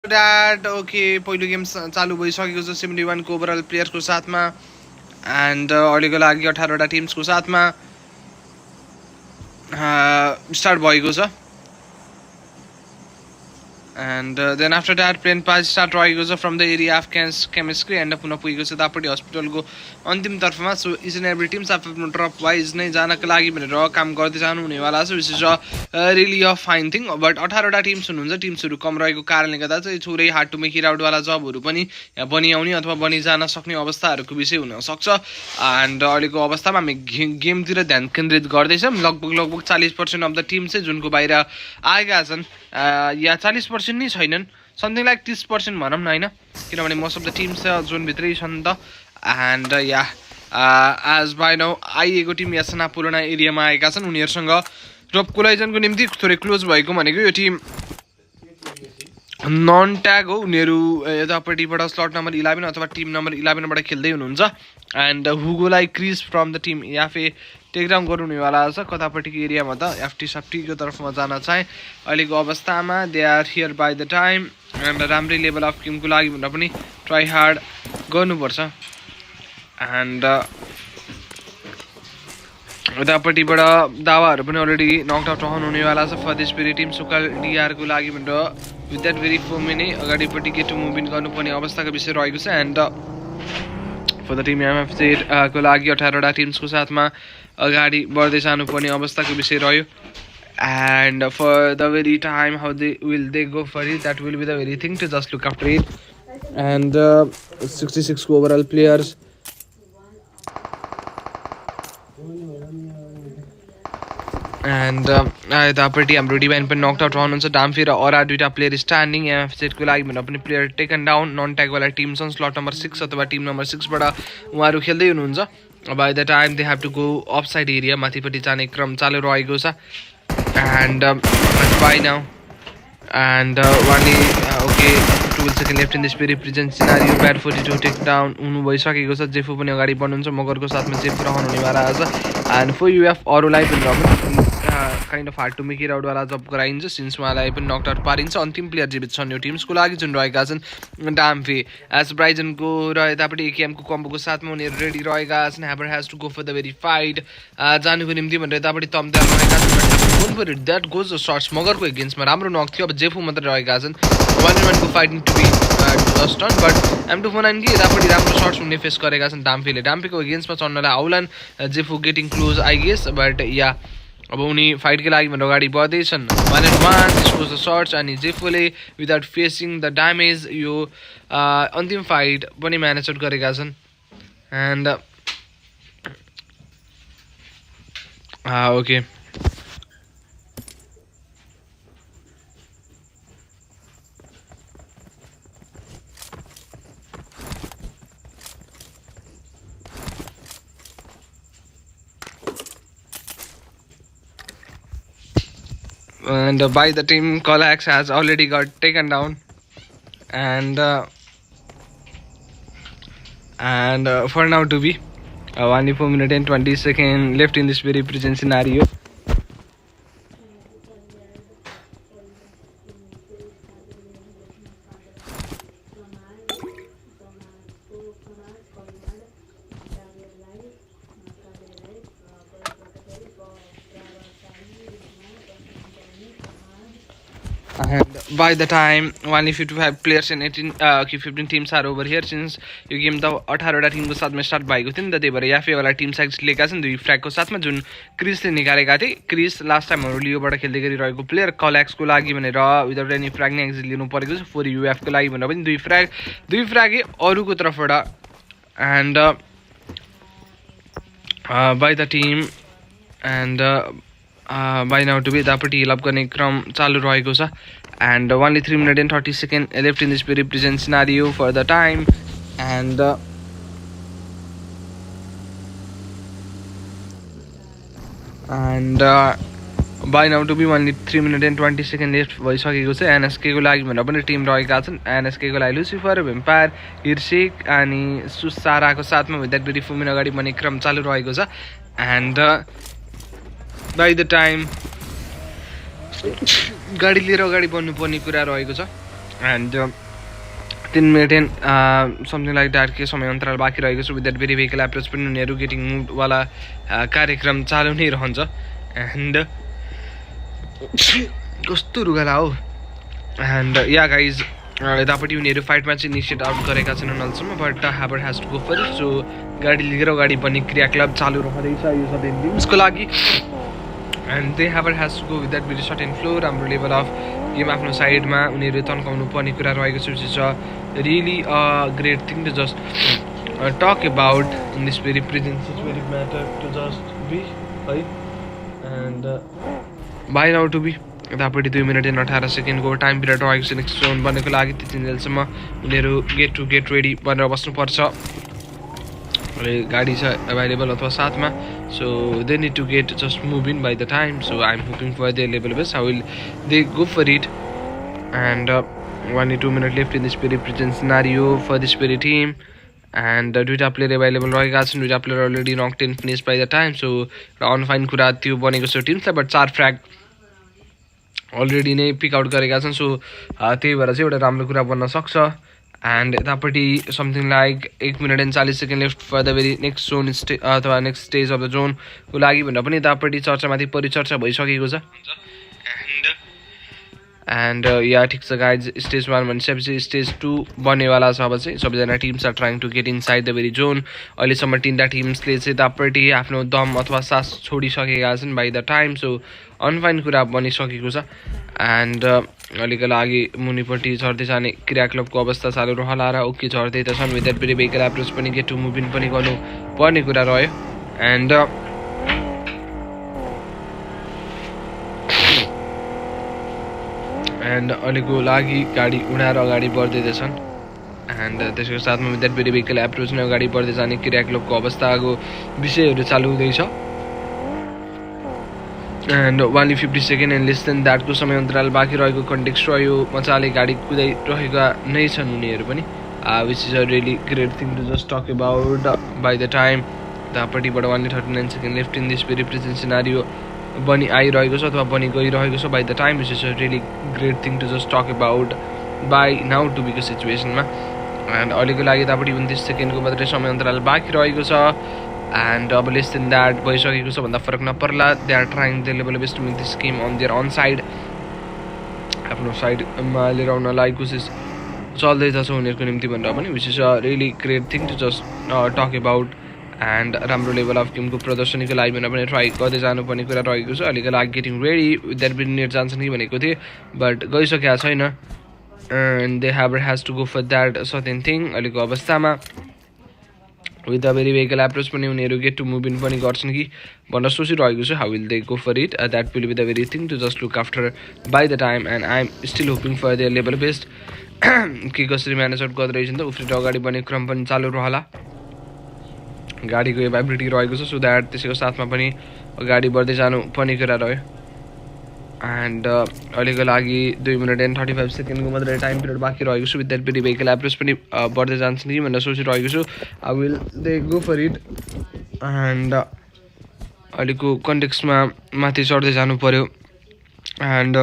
That okay पहिलो game चालु भइसकेको छ 71 को ओभरअल प्लेयर्सको साथमा एन्ड अहिलेको लागि 18वटा टिम्सको साथमा स्टार्ट भएको छ and then after that plane pass start रहेको छ from the area of chemistry and पुनः पुगेको छ दापटी हस्पिटलको अन्तिम तर्फमा so each and every teams आफ्नो ड्रप वाइज नै जानका लागि भनेर काम गर्दै जानु हुनेवाला छ which is a really a fine thing but 18वटा टिम्स हुनुहुन्छ टिम्सहरू कम रहेको कारणले गर्दा चाहिँ थोरै हार्ड टु मेक इट आउटवाला जबहरू पनि बनिआउने अथवा बनिजान सक्ने अवस्थाहरूको विषय हुनसक्छ एन्ड अहिलेको अवस्थामा हामी गेमतिर ध्यान केन्द्रित गर्दैछौँ लगभग 40% अफ द टिम चाहिँ जुनको बाहिर आएका छन् या 40% नै छैनन् समथिङ लाइक 30% भनौँ न होइन किनभने मोस्ट अफ द टिम्स जोनभित्रै छन् त एन्ड या एज बाई नाउ आइएको टिम या सनापुराना एरियामा आएका छन् उनीहरूसँग ड्रप कोलाइजनको निम्ति थोरै क्लोज भएको भनेको यो टिम नन ट्याग हो उनीहरू यतापट्टिबाट स्लट नम्बर 11 अथवा टिम नम्बर 11बाट खेल्दै हुनुहुन्छ एन्ड हुगोलाई क्रिज फ्रम द टिम याफे टेकडाउन गर्नुहुनेवाला छ कतापट्टिको एरियामा त एफटी सफ्टीको तर्फमा जान चाहिँ अहिलेको अवस्थामा they are here by the time and राम्रै लेभल अफ गेमको लागि भनेर पनि ट्राई हार्ड गर्नुपर्छ एन्ड यतापट्टिबाट दावाहरू पनि अलरेडी नक आउट रहनुहुनेवाला छ फर दिस भेरी टिम सुकाल डिआरको लागि भनेर विथ द्याट भेरी फोर्मे नै अगाडिपट्टि गेट टु मुभ इन गर्नुपर्ने अवस्थाको विषय रहेको छ and for the Tim MFC को लागि 18वटा टिम्सको साथमा अगाडि बढ्दै जानुपर्ने अवस्थाको विषय रह्यो and for the very time how they go for it that will be the very thing to just look after it and 66 को ओभरअल प्लेयर्स एन्ड यतापट्टि हाम्रो डिभाइन पनि नक आउट रहनुहुन्छ डाम्फी र अरा दुईवटा प्लेयर स्ट्यान्डिङ एमएफसेटको लागि भनेर पनि प्लेयर टेकन डाउन नन ट्यागवाला टिम छन् स्लट नम्बर 6 अथवा टिम नम्बर 6बाट उहाँहरू खेल्दै हुनुहुन्छ by the time they have to go off side area माथिपट्टि जाने क्रम चालु रहेको छ एन्ड बाई नाउ एन्ड वानले okay 12 second left in this represent scenario bad 42 take down हुनु भइसकेको छ जेफू पनि अगाडि बढ्नुहुन्छ मगरको साथमा जेफू रहनुहुनेवाला छ एन्ड फर युएफ अरूलाई पनि kind of hard to make it आउटवाला जब गराइन्छ सिन्स उहाँलाई पनि नक आउट पारिन्छ अन्तिम प्लेयर जीवित छन् यो टिम्सको लागि जुन रहेका छन् डाम्फे एज ब्राइजनको र यतापट्टि एकेएमको कम्बोको साथमा उनीहरू रेडी रहेका छन् ह्याबर has to go for the very fight जानुको निम्ति भनेर यतापट्टि तम्त्याल रहेका छन् द्याट गोज द सर्ट्स मगरको एगेन्स्टमा राम्रो नक थियो अब जेफू मात्रै रहेका छन् 1v1 को fighting to be just done but M249 कि यतापट्टि राम्रो सर्ट्स हुने फेस गरेका छन् डाम्फेको एगेन्स्टमा चढ्नलाई आउलान् जेफू getting close I guess but yeah अब उनी फाइटकै लागि भनेर अगाडि बढ्दैछन् 1-1 त्यसको सर्ट्स अनि जेफूले विदाउट फेसिङ द ड्यामेज यो अन्तिम फाइट पनि म्यानेज आउट गरेका छन् end okay and by the team Colax has already got taken down and for now to be 1 minute and 20 seconds left in this very present scenario. And by the time only 55 players and 15 teams are over here since yo game त 18वटा Timko साथमा start भएको थियो नि त त्यही भएर याफेवाला Tim side लिएका छन् 2 फ्र्यागको साथमा जुन क्रिसले निकालेका थिए क्रिस लास्ट टाइम हाम्रो लियोबाट खेल्दै गरिरहेको प्लेयर कल्याक्सको लागि भनेर विदाउट एनी फ्र्याग नै एक्जिट लिनु परेको छ 4 युएफको लागि भनेर पनि 2 फ्र्याग अरूको तर्फबाट and by the team and by now to be यतापट्टि हिलअप गर्ने क्रम चालु रहेको छ and only 3 minute and 30 seconds left in this represent scenario for the time and by now to be only 3 minute and 20 seconds left भइसकेको छ NSK को लागि भनेर पनि टिम रहेका छन् एनएसके को लागि लुसिफर भेम्पायर हिर्सिक अनि सुसाराको साथमा विथ द्याट भेरी फुमिन अगाडि बन्ने क्रम चालु रहेको छ एन्ड बाई द टाइम गाडी लिएर अगाडि बढ्नुपर्ने कुरा रहेको छ end 3 minute end something like that के समय अन्तराल बाँकी रहेको छ with that very vehicle approach पनि उनीहरू गेटिङ मुभवाला कार्यक्रम चालु नै रहन्छ एन्ड कस्तो रुगाला हो एन्ड या गाइज यतापट्टि उनीहरू फाइटमा चाहिँ इनिसिएट आउट गरेका छन् अहिलेसम्म बट ह्याबर has to go for it so गाडी लिएर अगाडि बढ्ने क्रियाकलाप चालु रहँदैछ यो सबै टिम्सको लागि एन्ड दे ह्याबर has to go with that very shot and flow राम्रो लेभल अफ गेम आफ्नो साइडमा उनीहरू तन्काउनु पर्ने कुरा रहेको छ which is really great thing to just talk about in this very present is very matter to just be है and by now to be यतापट्टि 2 मिनट 18 सेकेन्डको टाइम पिरियड रहेको छ नेक्स्ट जोन बन्नेको लागि त्यतिन्जेलसम्म उनीहरू गेट रेडी बनेर बस्नुपर्छ गाडी छ एभाइलेबल अथवा साथमा so they need to get just move in by the time so I am hoping for their level best how will they go for it and 1 minute left in this very present scenario for this very team and दुईवटा player available रहेका छन् दुईवटा player already knock 10 finish by the time so on fine कुरा त्यो बनेको छ टिम्सलाई but 4 frag already नै पिक आउट गरेका छन् सो त्यही भएर चाहिँ एउटा राम्रो कुरा बन्न सक्छ एन्ड यतापट्टि something like 1 minute end 40 second left for the very next zone अथवा नेक्स्ट स्टेज अफ द जोनको लागि भनेर पनि यतापट्टि चर्चामाथि परिचर्चा भइसकेको छ एन्ड या ठिक छ गाइज स्टेज 1 भनिसकेपछि स्टेज 2 बन्नेवाला छ अब चाहिँ सबैजना teams are trying to get inside the very zone अहिलेसम्म 3टा टिम्सले चाहिँ यतापट्टि आफ्नो दम अथवा सास छोडिसकेका छन् बाई द टाइम सो अनफाइन कुरा बनिसकेको छ एन्ड अहिलेको लागि मुनिपट्टि झर्दै जाने क्रियाकलापको अवस्था चालु रहला र ओके झर्दै त छन् with that very vehicle approach पनि गेट टु मुभ इन पनि गर्नु पर्ने कुरा रह्यो एन्ड अहिलेको लागि गाडी उडाएर अगाडि बढ्दैछन् एन्ड त्यसको साथमा with that very vehicle approach नै अगाडि बढ्दै जाने क्रियाकलापको अवस्थाको विषयहरू चालु हुँदैछ and 150 second and less than द्याटको समय अन्तराल बाँकी रहेको कन्टेक्स्ट रह्यो मजाले गाडी कुदाइरहेका नै छन् उनीहरू पनि which is a really great thing to just talk about by the time त्यहाँपट्टिबाट 139 second left in this very present scenario बनि आइरहेको छ अथवा बनि गइरहेको छ by the time which is a really great thing to just talk about by now to बीको सिचुएसनमा एन्ड अहिलेको लागि त्यहाँपट्टि 29 सेकेन्डको मात्रै समय अन्तराल बाँकी रहेको छ एन्ड अब लेस देन द्याट भइसकेको छ भन्दा फरक नपर्ला they are trying the level best to make this game on their on side आफ्नो साइडमा लिएर आउनलाई कोसिस चल्दैछ उनीहरूको निम्ति भनेर पनि which is a really great thing to just talk about and राम्रो लेभल अफ गेमको प्रदर्शनीको लागि भनेर पनि ट्राई गर्दै जानुपर्ने कुरा रहेको छ अहिलेको लागि getting ready with that bit net जान्छन् कि भनेको थिएँ बट गइसकेको छैन and they has to go for that certain thing अहिलेको अवस्थामा with the very vehicle approach पनि उनीहरू गेट टु मुभ इन पनि गर्छन् कि भनेर सोचिरहेको छु how will they go for it that will be the very thing to just look after by the time and I am still hoping for their level best के कसरी manage out गर्दैछ नि त उफ्रिएर अगाडि बढ्ने क्रम पनि चालु रहला गाडीको एभाइबिलिटी रहेको छ सो द्याट त्यसैको साथमा पनि अगाडि बढ्दै जानु पर्ने कुरा रह्यो एन्ड अहिलेको लागि 2 मिनट एन्ड 35 सेकेन्डको मात्रै टाइम पिरियड बाँकी रहेको छु with that very vehicle approach पनि बढ्दै जान्छन् कि भनेर सोचिरहेको छु I will they go for it and अहिलेको कन्टेक्स्टमा माथि चढ्दै जानु पऱ्यो एन्ड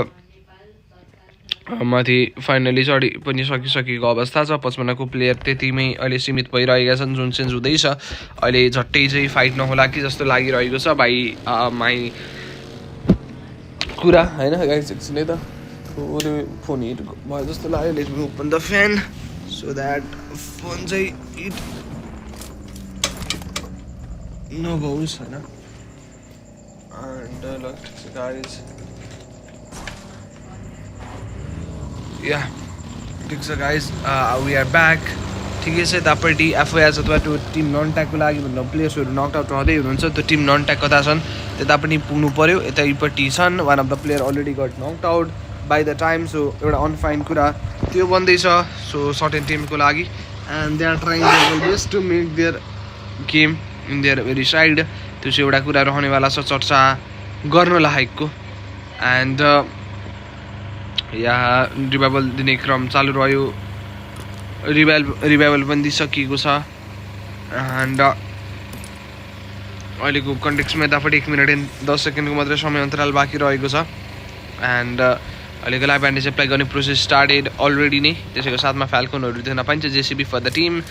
माथि फाइनली चढी पनि सकिसकेको अवस्था छ 55को प्लेयर त्यतिमै अहिले सीमित भइरहेका छन् जुन चेन्ज हुँदैछ अहिले झट्टै चाहिँ फाइट नहोला कि जस्तो लागिरहेको छ भाइ माई कुरा होइन गाइस एकछिन है त थोरै फोन हिट भयो जस्तो लाग्यो let me open the fan so that phone चाहिँ हिट नभओस् होइन एन्ड गाइस या ठिक छ गाइज वी आर ब्याक ठिकै छ यतापट्टि एफओएस अथवा त्यो टिम नन ट्यागको लागि भनेर प्लेयर्सहरू नक आउट रहँदै हुनुहुन्छ त्यो टिम नन ट्याग कता छन् त्यता पनि पुग्नु पऱ्यो यतैपट्टि छन् one of the player already got knock out by the time so एउटा अनफाइन कुरा त्यो बन्दैछ सो सर्टेन टिमको लागि and they are trying their best to make their game in their very side त्यो चाहिँ एउटा कुरा रहनेवाला छ चर्चा गर्न लायकको एन्ड यहाँ रिभाइभल दिने क्रम चालु रह्यो रिभाइभल पनि दिइसकिएको छ एन्ड अहिलेको कन्टेक्स्टमा यतापट्टि 1 मिनट एन्ड 10 सेकेन्डको मात्रै समय अन्तराल बाँकी रहेको छ एन्ड अहिलेको लागि ब्यान्डेज एप्लाई गर्ने प्रोसेस स्टार्टेड अलरेडी नै त्यसैको साथमा फ्याल्कनहरू देख्न पाइन्छ JCB for the team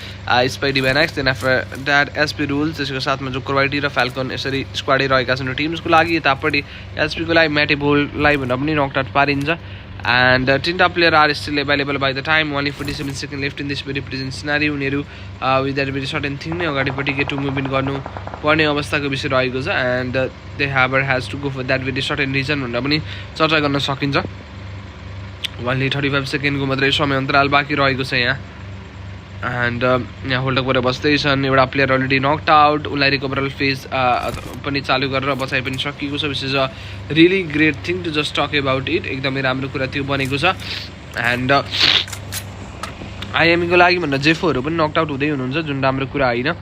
Spidey ब्यानाक्स then after that SP rules त्यसैको साथमा जो क्रोवाइटी र फ्याल्कन यसरी स्क्वाडै रहेका छन् टिम्सको लागि यतापट्टि एसपीको लागि म्याटे बोललाई भन्दा पनि नकआउट पारिन्छ एन्ड तिनवटा player are still available by the time only 47 second left in this very present scenario उनीहरू with that very certain thing नै अगाडिपट्टि गेट टु मुभ इन गर्नुपर्ने अवस्थाको विषय रहेको छ and they has to go for that very certain reason भनेर पनि चर्चा गर्न सकिन्छ ओन्ली 35 सेकेन्डको मात्रै समय अन्तराल बाँकी रहेको छ यहाँ एन्ड यहाँ होल्डअप गरेर बस्दैछन् एउटा प्लेयर अलरेडी नक्ड आउट उसलाई रिकभरल फेज पनि चालु गरेर बचाइ पनि सकिएको छ which is a really great thing to just talk about it एकदमै राम्रो कुरा त्यो बनेको छ एन्ड आइएमईको लागि भन्दा जेफोहरू पनि नक्ड आउट हुँदै हुनुहुन्छ जुन राम्रो कुरा होइन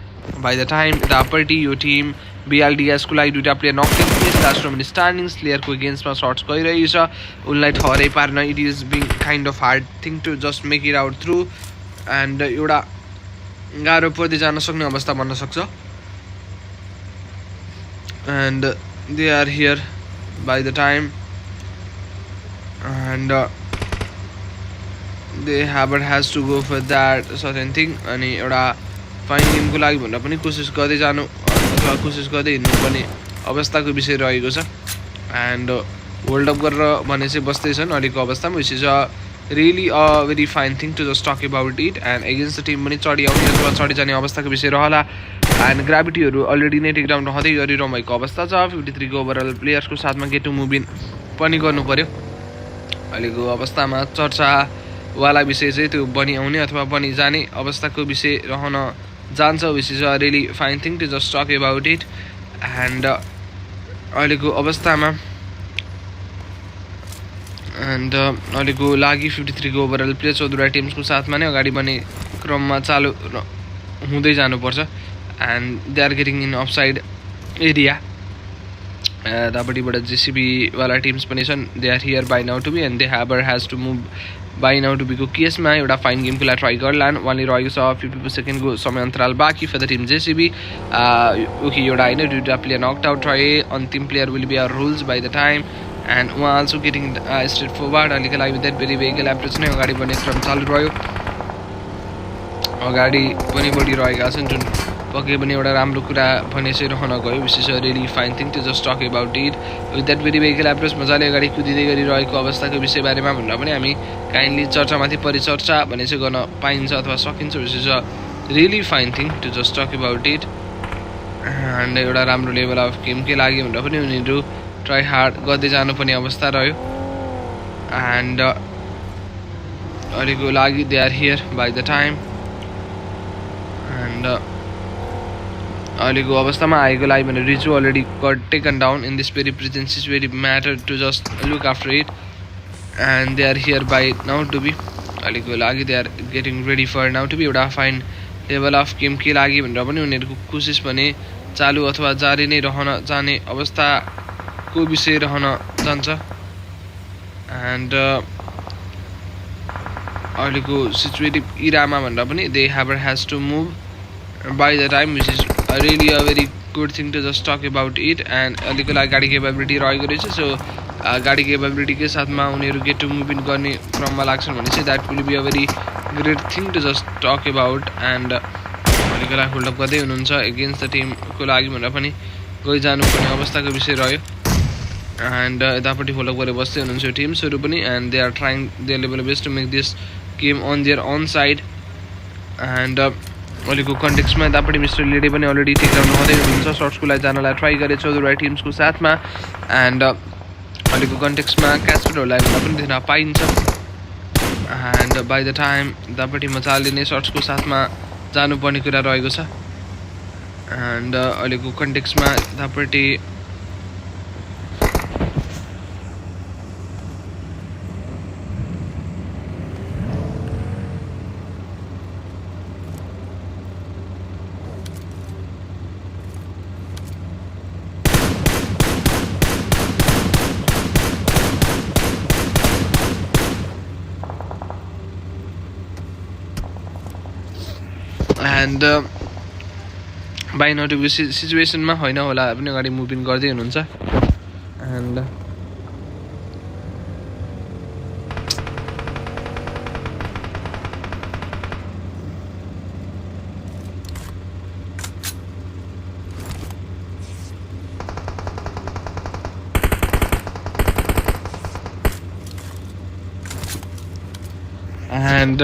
बाई द टाइम यतापट्टि यो टिम बिएलडिएसको लागि दुईवटा प्लेयर नक्ड लास्ट स्ट्यान्डिङ्स प्लेयरको गेम्समा सर्ट्स गइरहेको छ उसलाई ठहरै पार्न it is being kind of hard thing to just make it out through and एउटा गाह्रो पर्दै जान सक्ने अवस्था बन्न सक्छ and they are here by the time and they has to go for that certain thing अनि एउटा फाइन गेमको लागि भनेर पनि कोसिस गर्दै जानु अथवा कोसिस गर्दै हिँड्नुपर्ने अवस्थाको विषय रहेको छ एन्ड होल्डअप गरेर भने चाहिँ बस्दैछन् अहिलेको अवस्थामा which is a really a very fine thing to just talk about it and against the team पनि चढी आउने अथवा चढी जाने अवस्थाको विषय रहला एन्ड ग्राभिटीहरू अलरेडी नै टेकडाउन रहँदै गरिरहनु भएको अवस्था छ 53 को ओभरअल प्लेयर्सको साथमा गेट टु मुभ इन पनि गर्नु पर्यो अहिलेको अवस्थामा चर्चावाला विषय चाहिँ त्यो बनिआउने अथवा बनि जाने अवस्थाको विषय रहन जान्छ which is a really fine thing to just talk about it and अहिलेको अवस्थामा एन्ड अहिलेको लागि 53 को ओभरअल प्लेयर 14 टिम्सको साथमा नै अगाडि बढ्ने क्रममा चालु हुँदै जानुपर्छ and they are getting in off side area यतापट्टिबाट जेसिबीवाला टिम्स पनि छन् they are here by now to be and they has to move by now to बीको केसमा एउटा फाइन गेमको लागि ट्राई गर्लान् उहाँले रहेको छ 50 सेकेन्डको समय अन्तराल बाँकी फर द टिम जेसिबी उखि एउटा होइन दुईवटा प्लेयर नक्ड आउट रहे अन्तिम player will be our rules by the time and उहाँ अल्सो गेटिङ स्ट्रेट फरवर्ड अहिलेको लागि द्याट भेरी भेहिकल एप्रोच नै अगाडि बढ्ने क्रम चालु रह्यो अगाडि पनि बढिरहेका छन् जुन पक्कै पनि एउटा राम्रो कुरा भने चाहिँ रहन गयो which is a really fine thing to just talk about it with that very vehicle approach मजाले अगाडि कुदिँदै गरिरहेको अवस्थाको विषयबारेमा भन्दा पनि हामी काइन्डली चर्चामाथि परिचर्चा भन्ने चाहिँ गर्न पाइन्छ अथवा सकिन्छ which is a really fine thing to just talk about it and एउटा राम्रो लेभल अफ गेमकै लागि भनेर पनि उनीहरू ट्राई हार्ड गर्दै जानुपर्ने अवस्था रह्यो एन्ड अहिलेको लागि they are here by the time and अहिलेको अवस्थामा आएको लागि भने रिजु already got taken down in this very presence is very matter to just look after it and they are here by now to be अहिलेको लागि they are getting ready for now to be एउटा fine level of गेमकै लागि भनेर पनि उनीहरूको कोसिस भने चालु अथवा जारी नै रहन जाने अवस्थाको विषय रहन जान्छ एन्ड अहिलेको सिचुएटिभ इरामा भन्दा पनि they has to move by the time which is really a very good thing to just talk about it and अहिलेको लागि गाडी केपेबिलिटी रहेको रहेछ सो गाडी केपेबिलिटीकै साथमा उनीहरू गेट टु मुभ इन गर्ने क्रममा लाग्छन् भने चाहिँ that will be a very great thing to just talk about and अहिलेको लागि होल्डअप गर्दै हुनुहुन्छ एगेन्स्ट द टिमको लागि भनेर पनि गइजानुपर्ने अवस्थाको विषय रह्यो एन्ड यतापट्टि होल्डअप गरेर बस्दै हुनुहुन्छ यो टिम्सहरू पनि and they are trying their level best to make this game on their on side and अहिलेको कन्टेक्समा यतापट्टि मिस्टर लेडे पनि अलरेडी टेकडाउन हुँदै हुनुहुन्छ सर्ट्सको लागि जानलाई ट्राई गरे 14 टिम्सको साथमा एन्ड अहिलेको कन्टेक्समा क्याचपटहरूलाई पनि देख्न पाइन्छ एन्ड बाई द टाइम यतापट्टि मजाले नै सर्ट्सको साथमा जानुपर्ने कुरा रहेको छ एन्ड अहिलेको कन्टेक्समा यतापट्टि and by now to be सिचुएसनमा होइन होला पनि अगाडि मुभ इन गर्दै हुनुहुन्छ and and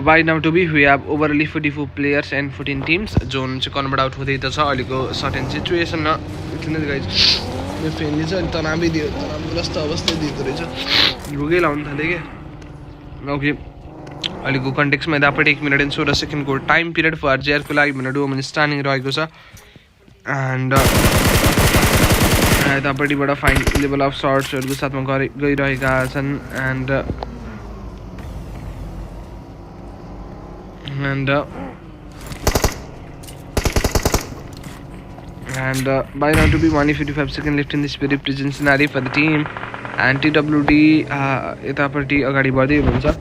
by now to be we have overly 44 players and 14 teams जुन चाहिँ कन्भर्ट आउट हुँदै त छ अहिलेको सर्टेन सिचुएसनमा किन गाइज यो फेनले चाहिँ तनावग्रस्त अवस्था दिँदो रहेछ भोकै लाउनु थाल्यो क्या ओके अहिलेको कन्टेक्समा यतापट्टि 1 मिनट एन्ड 16 सेकेन्डको टाइम पिरियड फर जेआरको लागि भनेर वुमेन स्ट्यान्डिङ रहेको छ एन्ड यतापट्टिबाट फाइन लेभल अफ सर्ट्सहरूको साथमा गइरहेका छन् end by now to be 155 seconds left in this very present scenario for the team and TWD यतापट्टि अगाडि बढ्दै हुनुहुन्छ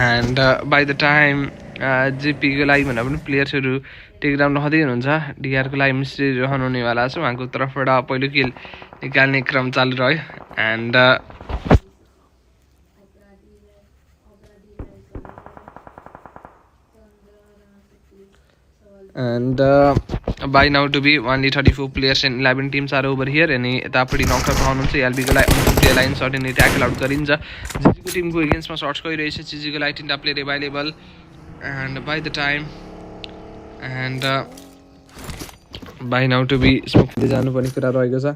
and by the time JP को लागि भन्दा पनि प्लेयर्सहरू टेकडाउन रहँदै हुनुहुन्छ DR को लागि मिस्ट्री रहन हुनेवाला छ उहाँको तर्फबाट पहिलो किल निकाल्ने क्रम चालु रह्यो and by now to be only 34 players and 11 teams are over here अनि यतापट्टि नकआउट रहनुहुन्छ LB को लागि अन्तिम लाइन सर्ट अनि ट्याकल आउट गरिन्छ जिजी को टिमको अगेन्स्टमा सर्ट्स गइरहेछ जिजी को लागि तीनटा player available and by the time and by now to be smoke दिँदै जानुपर्ने कुरा रहेको छ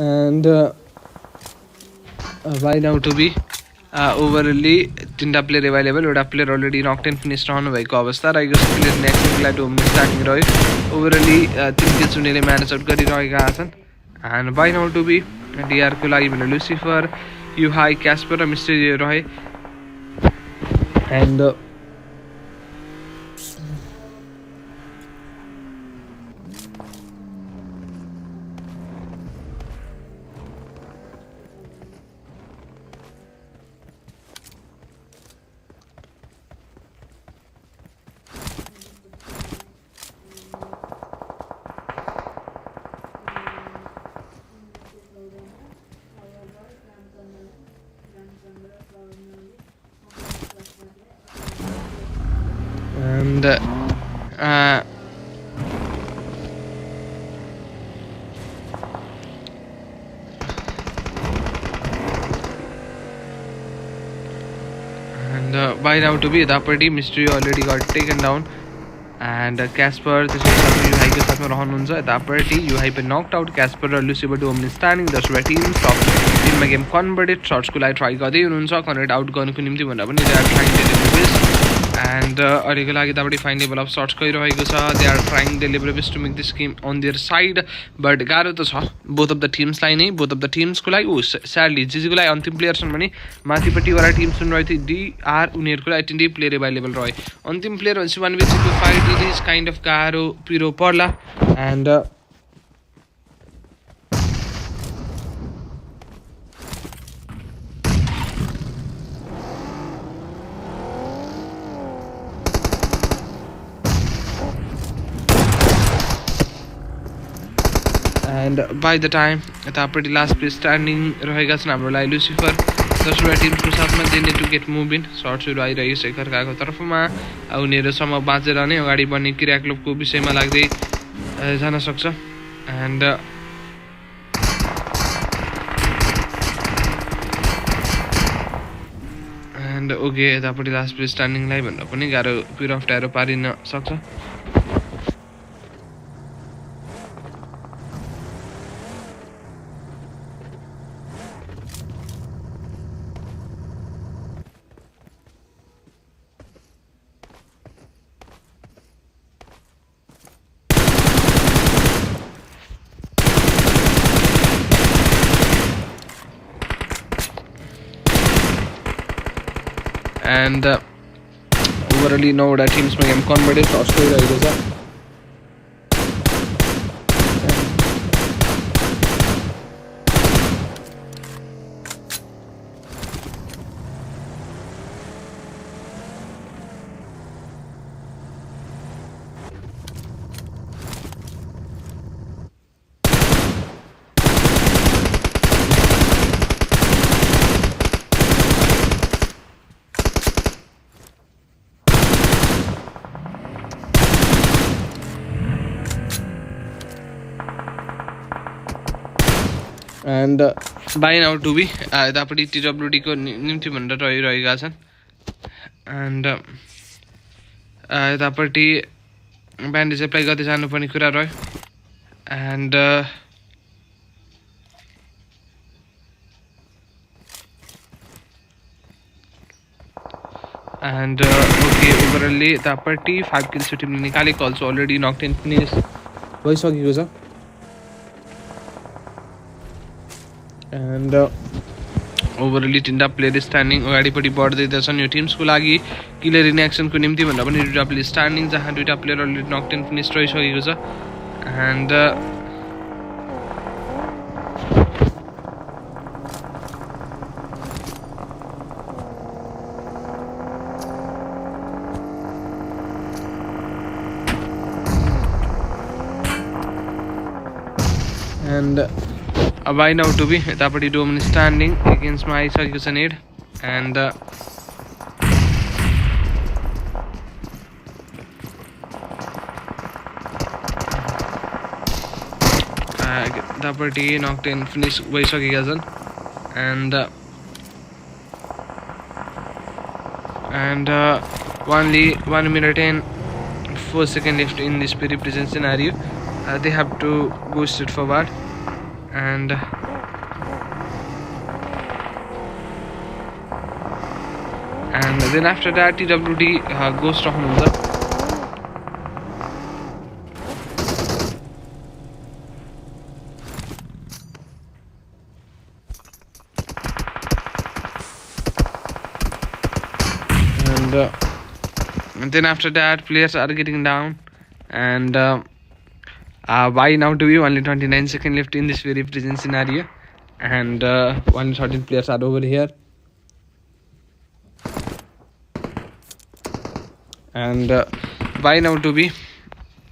and by now to be overly तीनटा प्लेयर अवेलेबल एउटा प्लेयर अलरेडी नकटेन फिनिश रहनु भएको अवस्था रहेको छ प्लेयर नेक्स्ट लागि डोमिनेट स्टार्टिङ रह्यो ओभरअली तीन किल्स उनीले म्यानेज आउट गरिरहेका छन् and by now to be DR को लागि भने लुसिफर युहाई क्यास्पर र मिस्ट्री रहे and by now to be यतापट्टि mystery already got taken down and Casper त्यसपछि युहाई को साथमा रहनुहुन्छ यतापट्टि युहाई पे knocked out Casper र Lucifer dominate standing the team top टिममा गेम कन्भर्टेड शट्सको लागि ट्राई गर्दै हुनुहुन्छ कन्भर्ट आउट गर्नको निम्ति भन्दा पनि they are trying to deliver and अहिलेको लागि यतापट्टि फाइन लेभल अफ शट्स गइरहेको छ they are trying deliver best to make this game on their side but गाह्रो त छ बोथ अफ द टिम्सलाई नै बोथ अफ द टिम्सको लागि स्याडली जिजीको लागि अन्तिम प्लेयर छन् भने माथिपट्टिवाला टिम सुन रहेको थियो DR उनीहरूको लागि तिनटै प्लेयर अभाइलेबल रहे अन्तिम प्लेयर भनेपछि 1v6 fight it is kind of गाह्रो पिरो पर्ला and and by the time यतापट्टि लास्ट प्लेस स्ट्यान्डिङ रहेका छन् हाम्रो लागि लुसिफर 10वटा टिमको साथमा they need to get moving सर्ट्सहरू आइरहेको छ एकअर्काको तर्फमा उनीहरूसम्म बाँचेर नै अगाडि बढ्ने क्रियाकलापको विषयमा लाग्दै जान सक्छ एन्ड ओके यतापट्टि लास्ट प्लेस स्ट्यान्डिङलाई भन्दा पनि गाह्रो पिर अफ टायर पारिन सक्छ and ओभरअली 9वटा टिम्समा गेम कन्भर्टेड टस गइरहेको छ and by now to be यतापट्टि टिडब्ल्युडीको निम्ति भनेर रहिरहेका छन् एन्ड यतापट्टि ब्यान्डेज एप्लाई गर्दै जानुपर्ने कुरा रह्यो एन्ड ओके ओभरअली यतापट्टि 5 किल्स टिमले निकालेको अल्सो अलरेडी नक 10 फिनिस भइसकेको छ एन्ड ओभरअली 3टा प्लेयर स्ट्यान्डिङ अगाडिपट्टि बढ्दैछन् यो टिम्सको लागि क्लियर रिएक्सनको निम्ति भन्दा पनि 2टा प्लेयर स्ट्यान्डिङ जहाँ 2टा प्लेयर अलरेडी नक 10 फिनिस रहिसकेको छ and by now to be यतापट्टि डोमिन स्ट्यान्डिङ एगेन्स्टमा आइसकेको छ नेड एन्ड यतापट्टि नक 10 फिनिस भइसकेका छन् end only 1 minute and 4 seconds left in this represent scenario. They have to go straight forward and then after that TWD goes to Hamza and then after that players are getting down and by now to be only 29 seconds left in this very present scenario and only 13 players are over here and by now to be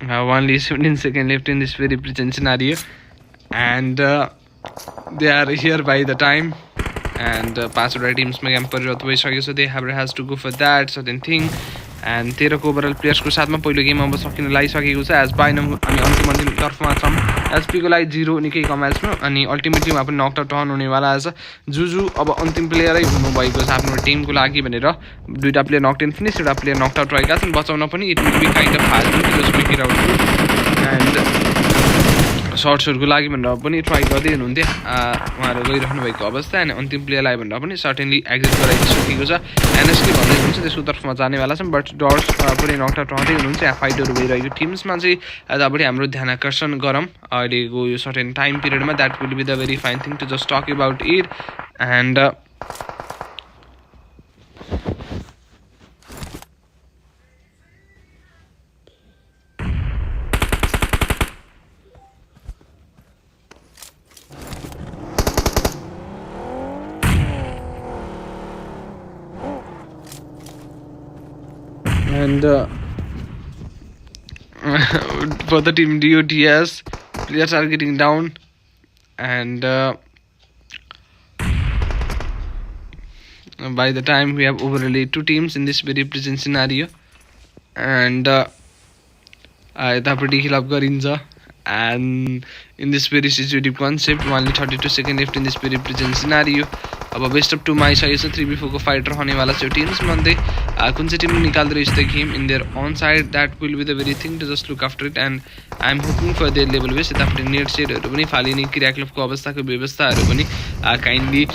only 17 seconds left in this very present scenario and they are here by the time and password teams में game पर भइसक्यो so they has to go for that certain thing and 13 को overall players को साथमा पहिलो game अब सकिन लागिसकेको छ एज बाइनम अनि अन्तिम तर्फमा छौं एसपी को लागि 0 निकै कम म्याचमा अनि अल्टिमेटली मा पनि नकआउट टर्न हुनेवाला छ जुजु अब अन्तिम प्लेयरै हुनु भएको छ आफ्नो टिमको लागि भनेर 2टा प्लेयर नक 10 फिनिश 2टा प्लेयर नकआउट आउट रहेका छन् बचाउन पनि it will be kind of hard to just make it out and शॉट्सहरुको लागि भनेर पनि ट्राई गर्दै हुनुहुन्थ्यो उहाँहरु गइरहनु भएको अवस्था अनि अन्तिम प्लेयरलाई भनेर पनि सर्टेनली एक्जिट गराइसकेको छ एनएसके भन्दै हुन्छ त्यसको तर्फमा जानेवाला छन् बट डट्स पनि नकआउट आउट रहँदै हुनुहुन्छ यहाँ फाइटहरु भइरहेको टिम्समा चाहिँ यतापट्टि हाम्रो ध्यान आकर्षण गरौँ अहिलेको यो सर्टेन टाइम पिरियडमा that will be the very fine thing to just talk about it and and for the team DOTS players are getting down and by the time we have overly 2 teams in this very present scenario and यतापट्टि हिल up गरिन्छ and in this very situative concept only 32 seconds left in this very present scenario अब best of 2 मा आइसकेको छ 3v4 को fight रहनेवाला छ teams मध्ये कुन चाहिँ टिमले निकाल्दै रहेछ the game in there on side that will be the very thing to just look after it and I am hoping for their level base यतापट्टि नेट सेटहरु पनि फालिने क्रियाकलापको अवस्थाको व्यवस्थाहरु पनि काइन्डली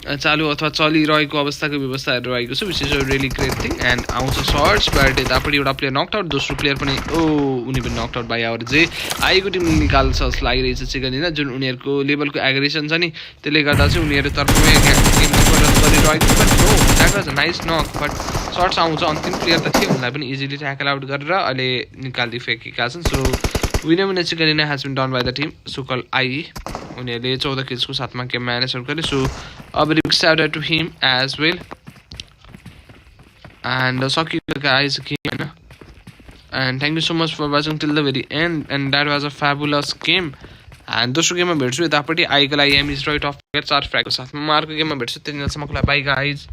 चालु अथवा चलिरहेको अवस्थाको व्यवस्थाहरु रहेको छ which is a really great thing and आउँछ शॉट्स बट यतापट्टि एउटा प्लेयर नकआउट आउट दोस्रो प्लेयर पनि उनी पनि नकआउट आउट बाइ आवर जे आएको टिम निकाल्छ जस्तो लागिरहेछ चिकन दिन जुन उनीहरुको लेभलको एग्रेसन छ नि त्यसले गर्दा चाहिँ उनीहरु तर्फमै गेमको जबरजस्त गरिरहेको but know that was a nice नक बट सर्ट्स आउँछ अन्तिम प्लेयर त थियो उनलाई पनि इजिली ट्याकल आउट गरेर अहिले निकालिदिइसकेका छन् so winner winner chicken has been done by the team सुकल आई उनीहरूले 14 किल्सको साथमा गेम म्यानेजहरू गरे सो अब रिक्स out to him as well and सकियो गाइज गेम होइन and thank you so much for watching till the very end and that was a fabulous game and दोस्रो गेममा भेट्छु यतापट्टि आइको लागि एम इज राइट अफ 4 फ्र्यागको साथमा म अर्को गेममा भेट्छु त्यतिन्जेलसम्मको लागि bye guys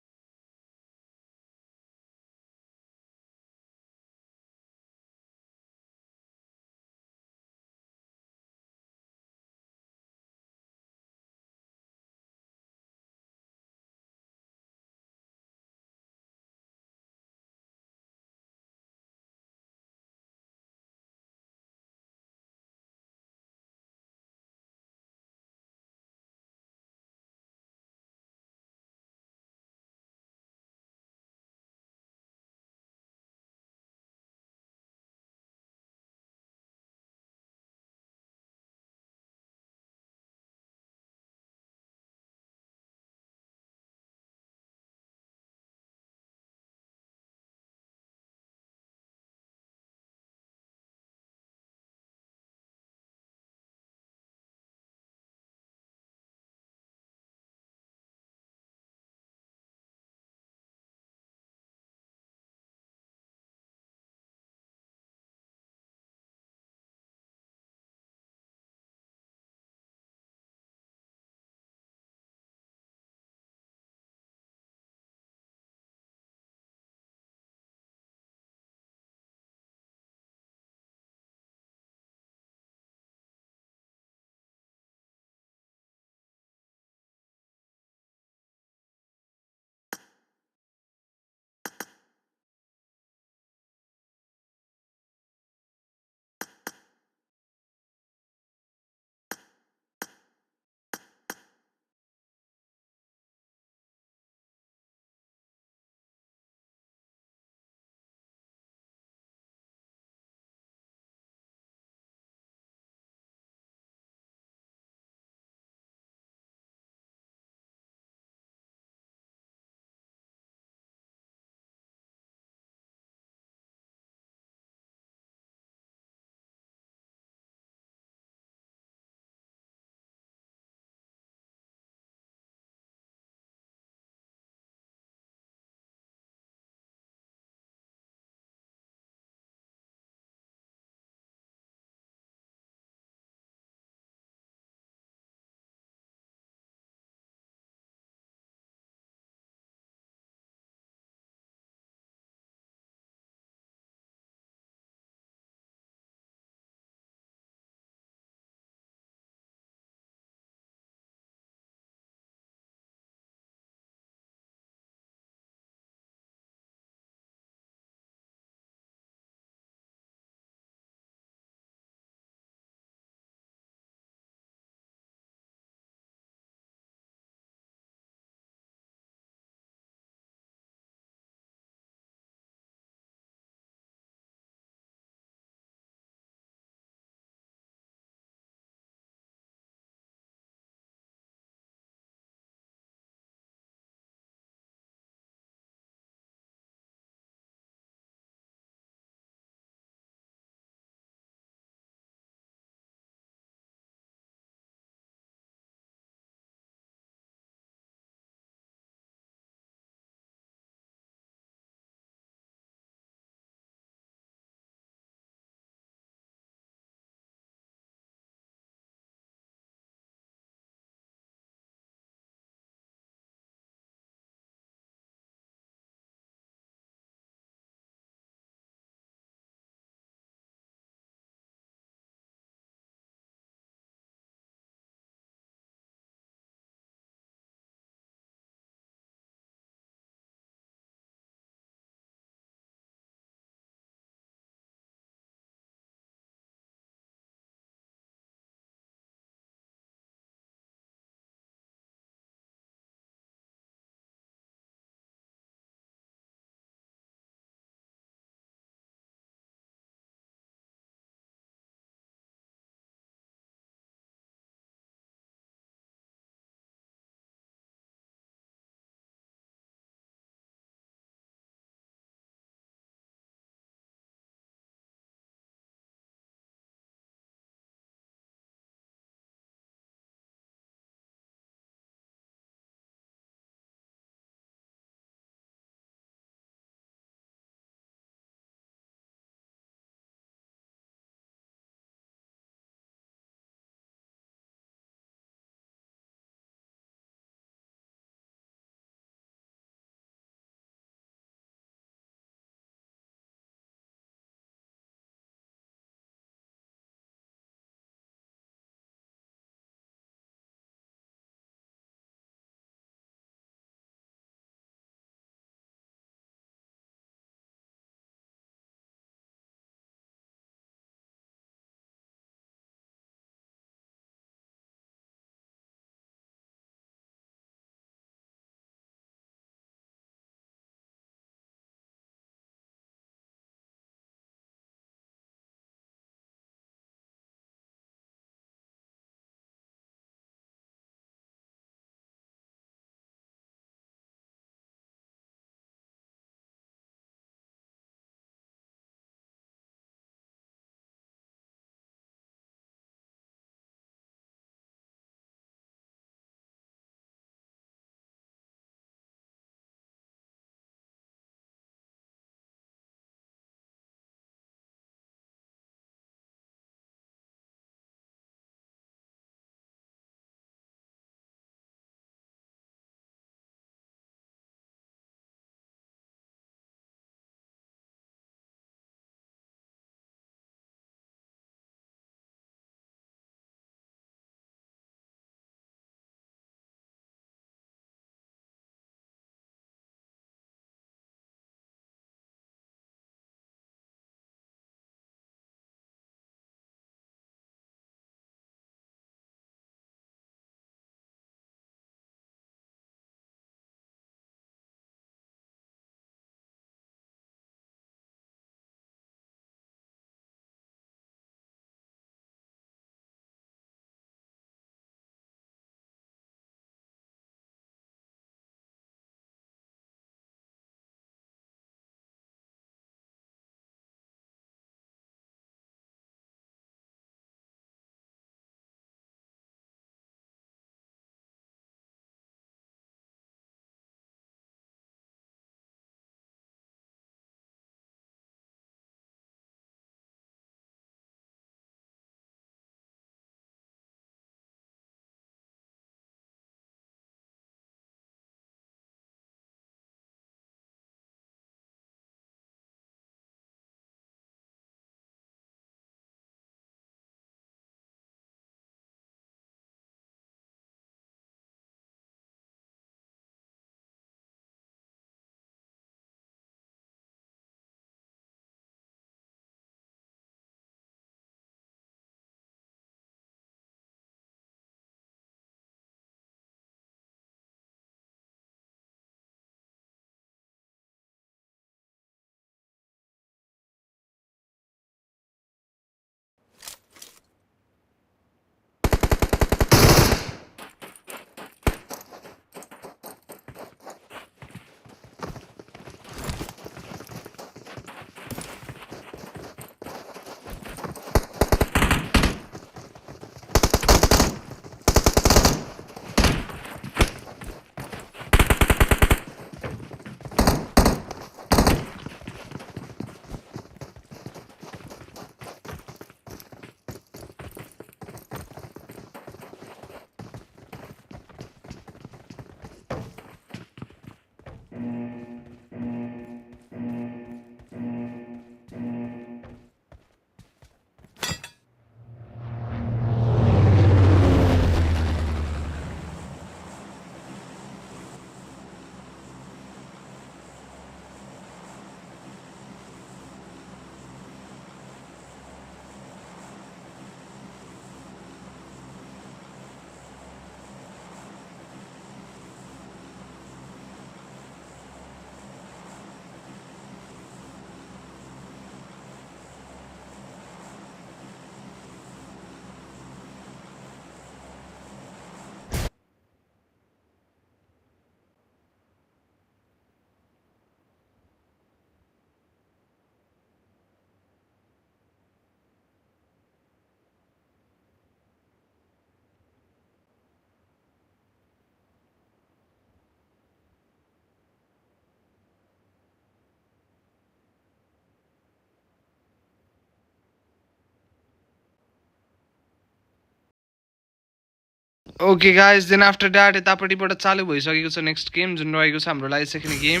okay guys then after that यतापट्टिबाट चालु भइसकेको छ नेक्स्ट गेम जुन रहेको छ हाम्रो लागि second game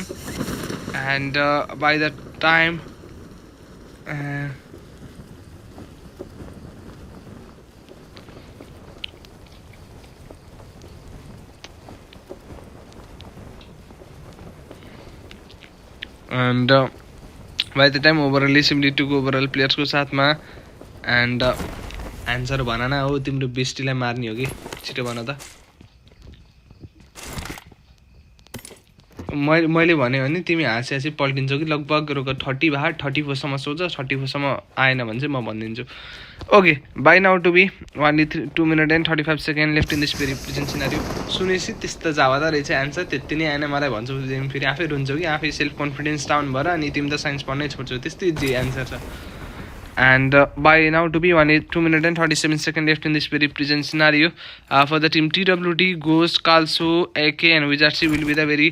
and by the time and by the time overall 72 overall प्लेयर्सको साथमा एन्ड एन्सर भन न हो तिम्रो बेस्टीलाई मार्ने हो कि छिटो भन त मैले भने हो नि तिमी हाँसी हाँसी पल्टिन्छौ कि लगभग रोक 30 भा 34सम्म सोच 34सम्म आएन भने चाहिँ म भनिदिन्छु okay by now to be only 2 minute and 35 second left in this present scenario सुनेपछि त्यस्तो जावादा रहेछ एन्सर त्यति नै आएन मलाई भन्छौ तिमी फेरि आफै रुन्छौ कि आफै सेल्फ कन्फिडेन्स डाउन भएर अनि तिमी त साइन्स पढ्नै छोड्छौ त्यस्तै जे एन्सर छ and by now to be 2 minutes and 37 seconds left in this very present scenario for the team TWT Ghost Kalso AK and Wizardcy will be the very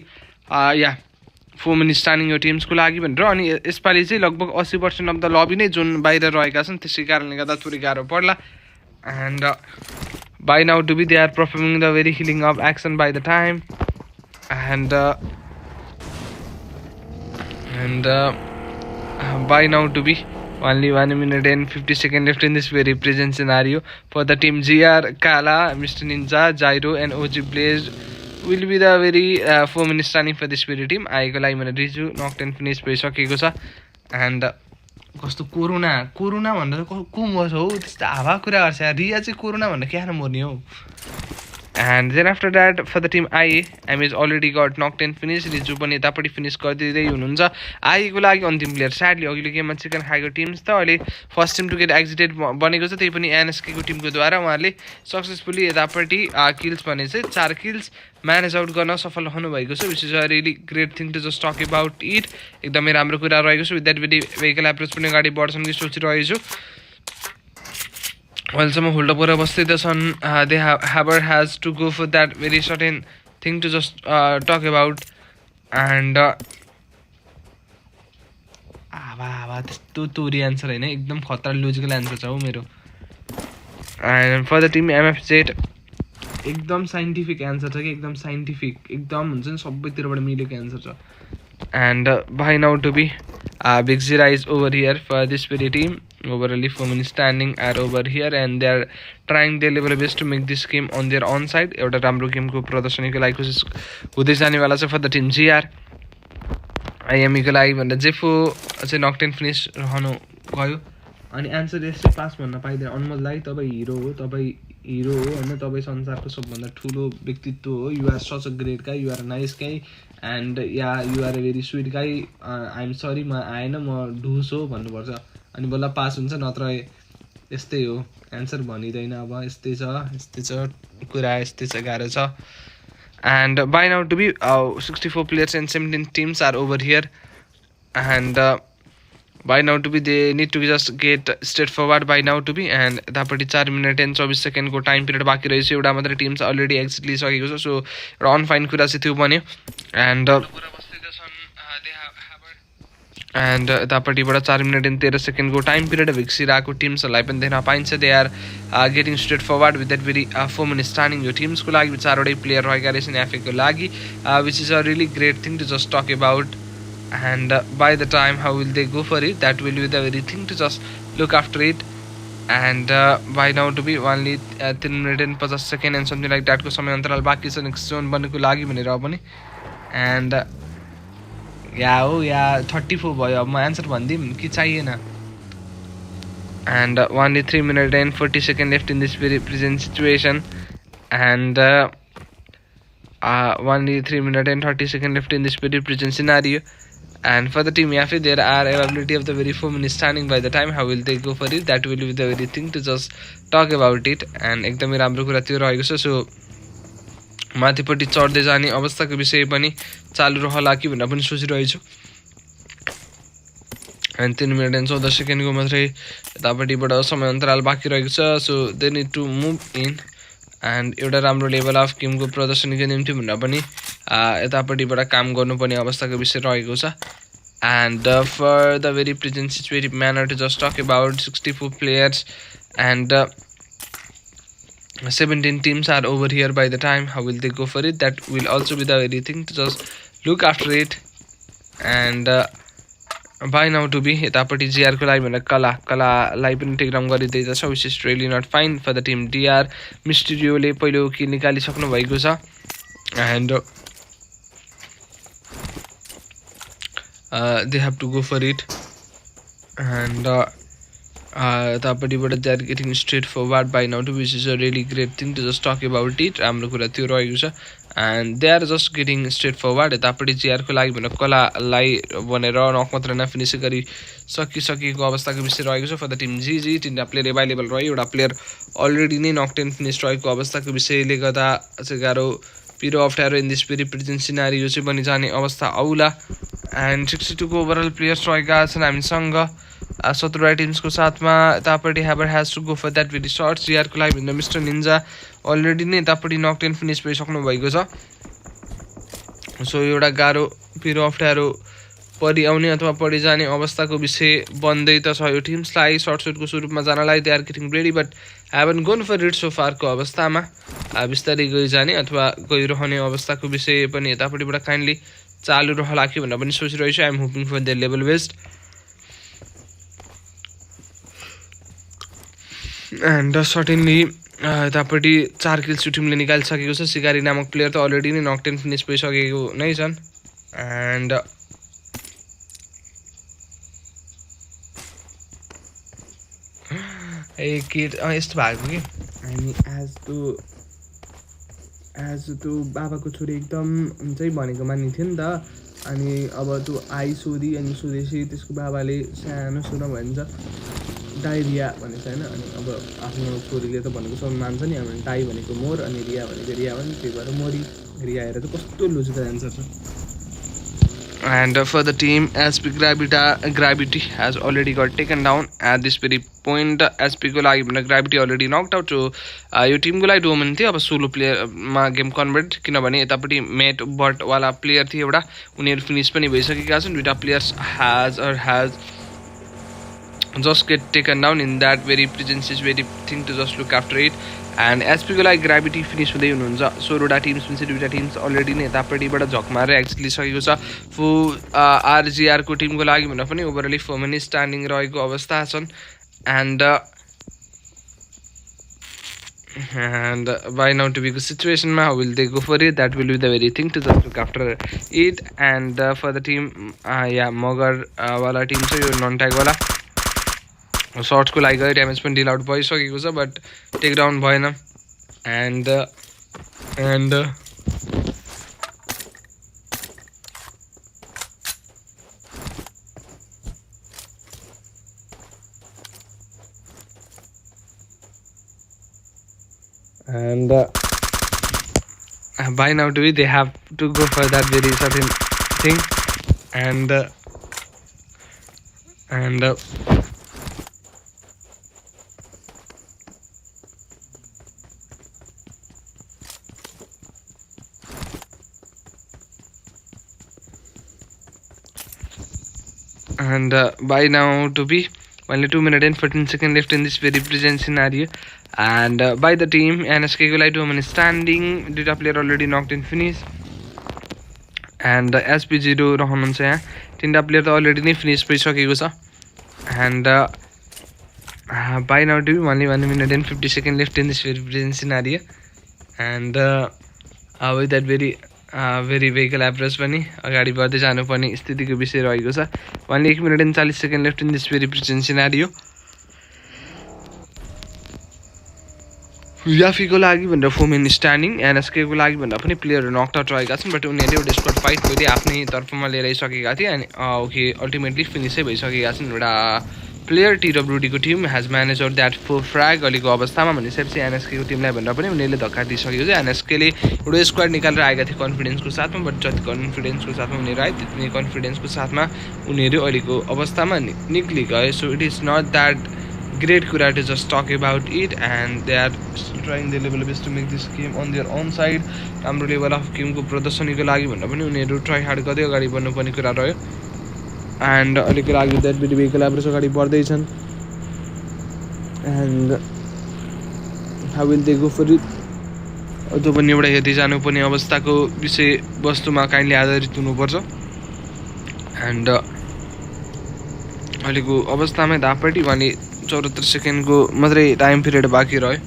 4 minutes standing your teams को लागि भनेर अनि यसपालि चाहिँ लगभग 80% of the लबी नै जुन बाहिर रहेका छन् त्यसै कारणले गर्दा थोरै गाह्रो पर्ला and by now to be they are performing the very healing of action by the time and by now to be only 1 minute and 50 seconds left in this very present scenario for the team GR Kala, Mr. Ninja, Gyro and OG Blaze will be the very 4 minutes standing for this very team. I go like my review knocked and finished भइसकेको छ and कस्तो corona भनेर को मर्छ हौ त्यस्तो हावा कुरा गर्छ रिया चाहिँ कोरोना भनेर क्या मर्ने हो and then after that for the team I is already got knocked and finished Riju पनि यतापट्टि फिनिस गरिदिँदै हुनुहुन्छ आईको लागि अन्तिम प्लेयर स्याडली अघिल्लो गेममा चिकन खाएको टिम्स त अहिले फर्स्ट टिम टु गेट एक्जिटेड बनेको छ त्यही पनि एनएसके को टिमको द्वारा उहाँहरूले सक्सेसफुली यतापट्टि किल्स भने चाहिँ 4 किल्स म्यानेज आउट गर्न सफल रहनु भएको छ which is a really great thing to just talk about it एकदमै राम्रो कुरा रहेको छ विथ द्याट भेहिकल एप्रोच पनि अगाडि बढ्छन् कि सोचिरहेछु अहिलेसम्म होल्ड गरेर बस्दै त छन् दे हाबर has to go for that very certain thing to just talk about and त्यस्तो तोरी एन्सर होइन एकदम खतरा लोजिकल एन्सर छ हौ मेरो एन्ड फर द टिम एमएफजेड एकदम साइन्टिफिक एन्सर छ कि एकदम साइन्टिफिक एकदम हुन्छ नि सबैतिरबाट मिलेको एन्सर छ and by now to be Big Zira is over here for this very team overally 4 minutes standing are over here and they are trying their level best to make this game on their own side एउटा राम्रो गेमको प्रदर्शनीको लागि कोसिस हुँदै जानेवाला छ for the Tim GR आइएमईको लागि भन्दा जेफो चाहिँ नक्टेन फिनिस रहनु गयो अनि एन्सर यसै पास भन्न पाइँदैन अनमोललाई तपाईँ हिरो हो होइन तपाईँ संसारको सबभन्दा ठुलो व्यक्तित्व हो you are such a great guy you are nice guy and yeah you are a very sweet guy I'm sorry म आएन म ढुस हो भन्नुपर्छ अनि बल्ल पास हुन्छ नत्र यस्तै हो एन्सर भनिँदैन अब यस्तै छ कुरा यस्तै छ गाह्रो छ and by now to be 64 players and 17 teams are over here and by now to be they need to just get straight forward by now to be and यतापट्टि 4 मिनट एन्ड 24 सेकेन्डको टाइम पिरियड बाँकी रहेछ एउटा मात्रै Tim चाहिँ already exit लिइसकेको छ सो एउटा unfine कुरा चाहिँ त्यो बन्यो एन्ड यतापट्टिबाट 4 मिनट एन्ड 13 सेकेन्डको टाइम पिरियड भिक्सिरहेको टिम्सहरूलाई पनि देख्न पाइन्छ they are getting straight forward with that very 4 minute starting यो टिम्सको लागि 4वटै प्लेयर रहेका रहेछन् एफएको लागि which is a really great thing to just talk about and by the time how will they go for it that will be the very thing to just look after it and by now to be only 3 minutes and 50 seconds and something like that को समय अन्तराल बाँकी छ next zone बन्नुको लागि भनेर पनि end या 34 भयो अब म एन्सर भनिदिउँ कि चाहिएन end only 3 minutes and 40 seconds left in this very present situation and only 3 minutes and 30 seconds left in this very present scenario and for the team Yafi there are availability of the very 4 minutes standing by the time how will they go for it that will be the very thing to just talk about it and एकदमै राम्रो कुरा त्यो रहेको छ सो माथिपट्टि चढ्दै जाने अवस्थाको विषय पनि चालु रहला कि भनेर पनि सोचिरहेछु and 3 मिनट एन्ड 14 सेकेन्डको मात्रै यतापट्टिबाट समय अन्तराल बाँकी रहेको छ so they need to move in and एउटा राम्रो लेभल अफ गेमको प्रदर्शनीको निम्ति भनेर पनि यतापट्टिबाट काम गर्नुपर्ने अवस्थाको विषय रहेको छ and for the very present situative manner to just talk about 64 players and 17 teams are over here by the time. How will they go for it? That will also be the very thing to just look after it. And by now to be यतापट्टि GR को लागि भनेर कलालाई पनि takedown गरिँदैछ, which is really not fine for the team DR. मिस्टिरियोले पहिलो किल निकालिसक्नु भएको छ and they have to go for it. And यतापट्टिबाट they are getting straight forward by now to, which is a really great thing to just talk about it. राम्रो कुरा त्यो रहेको छ and they are just getting straight forward. यतापट्टि GR को लागि भनेर कलालाई भनेर नक मात्र नफिनिस गरी सकिसकेको अवस्थाको विषय रहेको छ for the team GG. तिनवटा प्लेयर एभाइलेबल रह्यो, एउटा प्लेयर अलरेडी नै नक 10 फिनिस रहेको अवस्थाको विषयले गर्दा चाहिँ गाह्रो पिरो अप्ठ्यारो इन दिस रिप्रेजेन्ट सिनारियो चाहिँ बनि जाने अवस्था आउला. एन्ड 62 को ओभरअल प्लेयर्स रहेका छन् हामीसँग 17 टिम्सको साथमा. यतापट्टि ह्याबर has to go for that very shot. GR को लागि भन्दा मिस्टर निन्जा अलरेडी नै यतापट्टि नक 10 फिनिस भइसक्नु भएको छ. सो एउटा गाह्रो पिरो अप्ठ्यारो परि आउने अथवा परि जाने अवस्थाको विषय बन्दै त छ यो टिम्सलाई सर्ट सुटको स्वरूपमा जानलाई. They are getting ready but haven't gone for it so फारको अवस्थामा बिस्तारै गइजाने अथवा गइरहने अवस्थाको विषय पनि यतापट्टिबाट काइन्डली चालु रहला कि भनेर पनि सोचिरहेको छु. आइ M hoping for the level best. End certainly यतापट्टि 4 किल्स टिमले निकालिसकेको छ. सिकारी नामक प्लेयर त अलरेडी नै नक 10 फिनिस भइसकेको नै छन्. एन्ड किट यस्तो भएको कि हामी एज त्यो बाबाको छोरी एकदम चाहिँ भनेको मान्ने थियो नि त. अनि अब त्यो सोधी अनि सोधेपछि त्यसको बाबाले सानो सुन भन्छ डाइरिया भनेको होइन. अनि अब आफ्नो छोरीले त भनेको सब मान्छ नि. हाम्रो टाई भनेको मोर अनि रिया भनेको रिया हो नि, त्यही भएर मोरी रिया हेरेर त कस्तो लुजको एन्सर छ. And for the team, SP Gravity has already got taken down at this very point. SP को लागि भने Gravity already knocked out. So यो टिमको लागि डोमिन थियो. अब सोलो प्लेयरमा गेम कन्भर्ट, किनभने यतापट्टि मेट बट वाला प्लेयर थियो एउटा, उनीहरू फिनिस पनि भइसकेका छन्. दुईटा players has just get taken down in that very presence is very thing to just look after it. And SP को लागि ग्राभिटी फिनिस हुँदै हुनुहुन्छ. 16वटा टिम्स पनि 2टा टिम्स अलरेडी नै यतापट्टिबाट झक मारेर एक्चुअली सकेको छ. RGR को टिमको लागि भन्दा पनि ओभरअली 4 मिनट स्ट्यान्डिङ रहेको अवस्था छन्. End by now to be the situation how will they go for it? That will be the very thing to just look after it. And for the team मगर वाला Tim छ यो none tag वाला. सर्ट्सको लागि गयो, damage पनि dill out भइसकेको छ but take down भएन. End by now they have to go for that very certain thing. And by now to be only 2 minutes and 14 seconds left in this very present scenario. And by the team NSK को लागि 2 minutes standing. दुईटा player already knocked इन finish. End SP0 रहनुहुन्छ यहाँ. तिनवटा player त already नै finish भइसकेको छ. End by now to be only 1 minute and 50 seconds left in this very present scenario. And with that very vehicle average पनि अगाडि बढ्दै जानुपर्ने स्थितिको विषय रहेको छ. only 1 minute and 40 seconds left in this very present scenario. याफीको लागि भनेर 4 मिनट स्ट्यान्डिङ. NSK को लागि भन्दा पनि प्लेयरहरू नक्ड आउट रहेका छन् बट उनीहरूले एउटा स्क्वाड फाइट पहिले आफ्नै तर्फमा लिएर आइसकेका थिए. अनि ओके अल्टिमेटली फिनिसै भइसकेका छन्. एउटा प्लेयर TWD को team has manage out that 4 frag अहिलेको अवस्थामा भनिसकेपछि NSK को टिमलाई भन्दा पनि उनीहरूले धक्का दिइसकेको छ. NSK ले एउटा स्क्वाड निकालेर आएका थिए कन्फिडेन्सको साथमा बट जति कन्फिडेन्सको साथमा उनीहरू आए त्यति नै कन्फिडेन्सको साथमा उनीहरू अहिलेको अवस्थामा निक्लि गए. So it is not that great कुरा to just talk about it. And they are trying their level best to make this game on their own side. राम्रो लेभल अफ गेमको प्रदर्शनीको लागि भन्दा पनि उनीहरू ट्राई हार्ड गर्दै अगाडि बढ्नुपर्ने कुरा रह्यो. एन्ड अहिलेको लागि द्याट भेहिकल एभरेज अगाडि बढ्दैछन्. And how will they go for it त्यो पनि एउटा हेर्दै जानुपर्ने अवस्थाको विषय वस्तुमा काइन्डली आधारित हुनुपर्छ एन्ड अहिलेको अवस्थामै दापट्टि भने 74 सेकेन्डको मात्रै टाइम पिरियड बाँकी रह्यो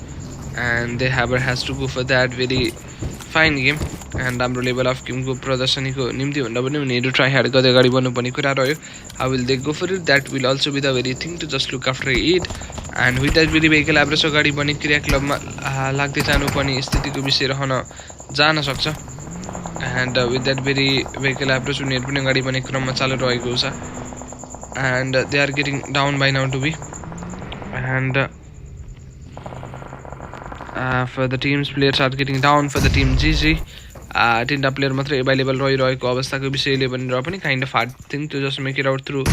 and they have has to go for that very fine game and हाम्रो लेभल अफ गेमको प्रदर्शनीको निम्ति भन्दा पनि उनीहरू ट्राई हार्ड गर्दै अगाडि बढ्नुपर्ने कुरा रह्यो how will they go for it that will also be the very thing to just look after it and with that very vehicle average अगाडि बढ्ने क्रियाकलापमा लाग्दै जानुपर्ने स्थितिको विषय रहन जान सक्छ and with that very vehicle average उनीहरू पनि अगाडि बढ्ने क्रममा चालु रहेको छ and they are getting down by now to be and for the teams players are getting down for the team GG तीनटा प्लेयर मात्रै एभाइलेबल रहिरहेको अवस्थाको विषयले भनेर पनि काइन्ड अफ हार्ड थिङ त्यो just make it out through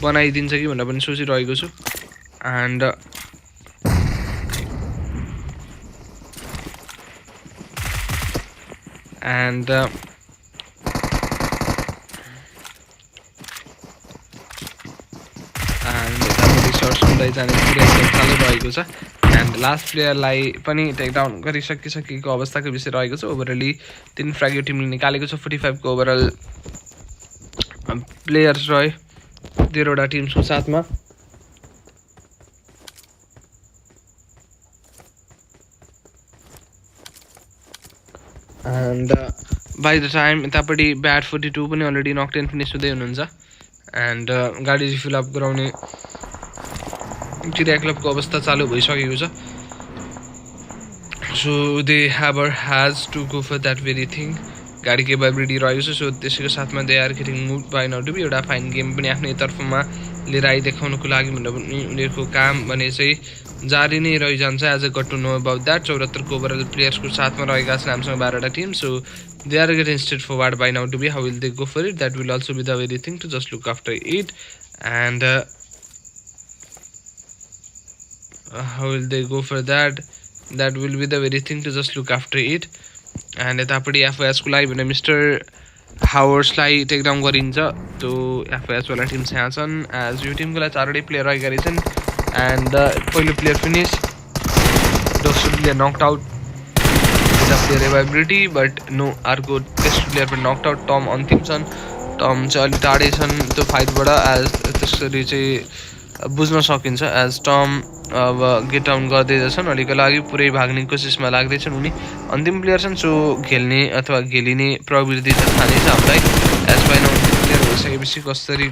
बनाइदिन्छ कि भनेर पनि सोचिरहेको छु एन्ड सुन्दै जाने चालु रहेको छ एन्ड लास्ट प्लेयरलाई पनि टेकडाउन गरिसकिसकेको अवस्थाको विषय रहेको छ ओभरअली 3 फ्र्याग यो टिमले निकालेको छ 45 को ओभरअल प्लेयर्स रहे 0वटा टिम्सको साथमा एन्ड बाई द टाइम यतापट्टि ब्याट 42 पनि अलरेडी नक 10 फिनिस हुँदै हुनुहुन्छ एन्ड गाडी रिफिल अप गराउने क्रियाकलापको अवस्था चालु भइसकेको छ so they have has to go for that very thing गाडी केपेबिलिटी रहेको छ सो त्यसैको साथमा they are getting move by now to be एउटा फाइन गेम पनि आफ्नै तर्फमा लिएर आइदेखाउनुको लागि भनेर पनि उनीहरूको काम भने चाहिँ जारी नै रहिजान्छ as a got to know about that 74 को ओभरअल प्लेयर्सको साथमा रहेका छन् हामीसँग 12वटा team so they are getting straight forward by now to be how will they go for it that will also be the very thing to just look after it and how will they go for that will be the very thing to just look after it and यतापट्टि एफआइएस को लागि भने mister हावर्सलाई takedown गरिन्छ त्यो एफआइएस वाला Tim यहाँ छन् as यो Timko लागि 4वटै प्लेयर रहेका रहेछन् एन्ड पहिलो प्लेयर फिनिस दोस्रो player knocked out the player availability but no अर्को तेस्रो प्लेयर पनि नक्ड आउट टम अन्तिम छन् टम चाहिँ अलिक टाढै छन् त्यो फाइटबाट एज त्यसरी चाहिँ बुझ्न सकिन्छ एज टम अब गेट डाउन गर्दैछन् अहिलेको लागि पुरै भाग्ने कोसिसमा लाग्दैछन् उनी अन्तिम प्लेयर छन् सो खेल्ने अथवा खेलिने प्रवृत्ति त थालेछ हामीलाई एज बाई नाउ प्लेयर भइसकेपछि कसरी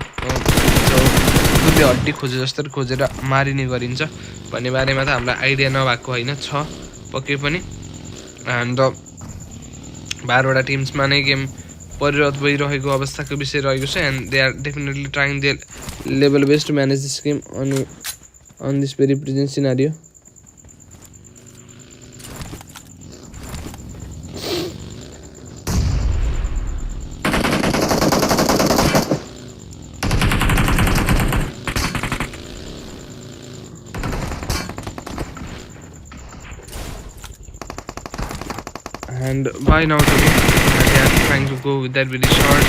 दुधले हड्डी खोजे जस्तै खोजेर मारिने गरिन्छ भन्ने बारेमा त हामीलाई आइडिया नभएको होइन छ पक्कै पनि एन्ड 12वटा टिम्समा नै गेम परिरत भइरहेको अवस्थाको विषय रहेको छ and they are definitely trying their level best to manage this game on this very present scenario and by now they are trying to go with that very short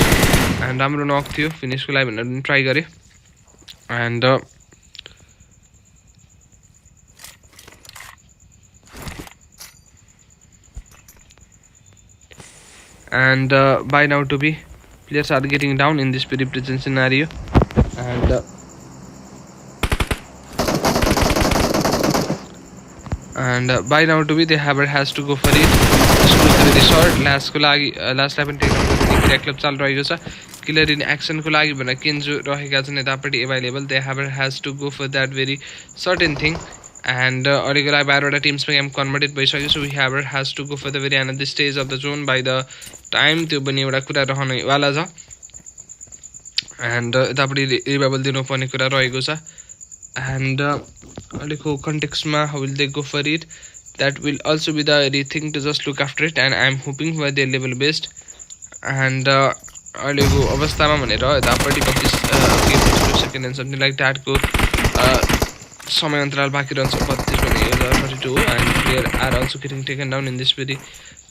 and राम्रो knock थियो फिनिशको लागि भनेर try गरे end by now to be players are getting down in this very present scenario and by now to be the haber has to go for it very short last को लागि last लाई पनि take down गर्ने क्रियाकलाप चालु रहेको छ killer इन action को लागि भनेर केन्जो रहेका छन् यतापट्टि एभाइलेबल दे हाबर has to go for that very certain thing and अहिलेको लागि 12वटा टिम्समा गेम कन्भर्टेड भइसक्यो so we have has to go for the very another stage of the zone by the time त्यो पनि एउटा कुरा रहनेवाला छ एन्ड यतापट्टि रिभाइभल दिनुपर्ने कुरा रहेको छ एन्ड अहिलेको कन्टेक्समा how will they go for it that will also be the very thing to just look after it and I am hoping for their level best and अहिलेको अवस्थामा भनेर यतापट्टि 25 सेकेन्ड एन्ड समथिङ लाइक द्याटको समय अन्तराल बाँकी रहन्छ 32 भने 42 हो and player are also getting taken down in this very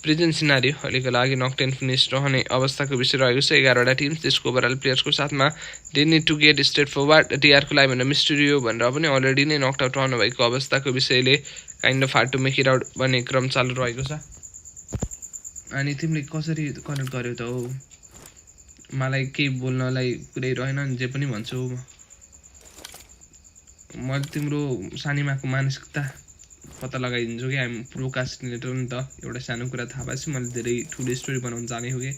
present scenario अहिलेको लागि नक 10 फिनिस रहने अवस्थाको विषय रहेको छ 11वटा टिम त्यसको ओभरअल प्लेयर्सको साथमा they need to get straight forward टिआरको लागि भनेर मिस्टेरियो भनेर पनि अलरेडी नै नकआउट रहनु भएको अवस्थाको विषयले kind of hard to make it out भन्ने क्रम चालु रहेको छ अनि तिमीले कसरी कनेक्ट गर्यौ त हो मलाई केही बोल्नलाई कुरै रहेन नि जे पनि भन्छु मैले तिम्रो सानीमाको मानसिकता पत्ता लगाइदिन्छु कि हामी प्रोकास्टिनेटर नि त एउटा सानो कुरा थाहा भएपछि मैले धेरै ठुलो स्टोरी बनाउन जाने हो कि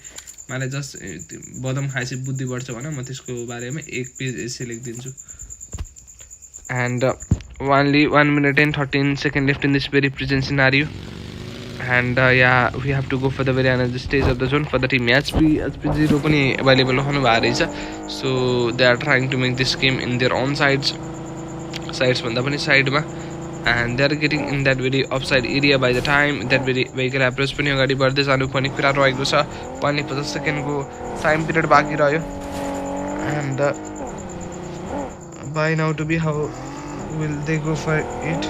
मलाई जस्ट बदम खाएपछि बुद्धि बढ्छ भन म त्यसको बारेमा एक page essay लेखिदिन्छु and only 1 minute and 13 seconds left in this very present scenario and yeah we have to go for the very another stage of the zone for the team HP0 पनि available हुनु भएको रहेछ so they are trying to make this game in their own sides भन्दा पनि साइडमा and they are getting in that very offside area by the time that very vehicle approach पनि अगाडि बढ्दै जानु पर्ने कुरा रहेको छ 50 सेकेन्डको टाइम पिरियड बाँकी रह्यो and by now to be how will they go for it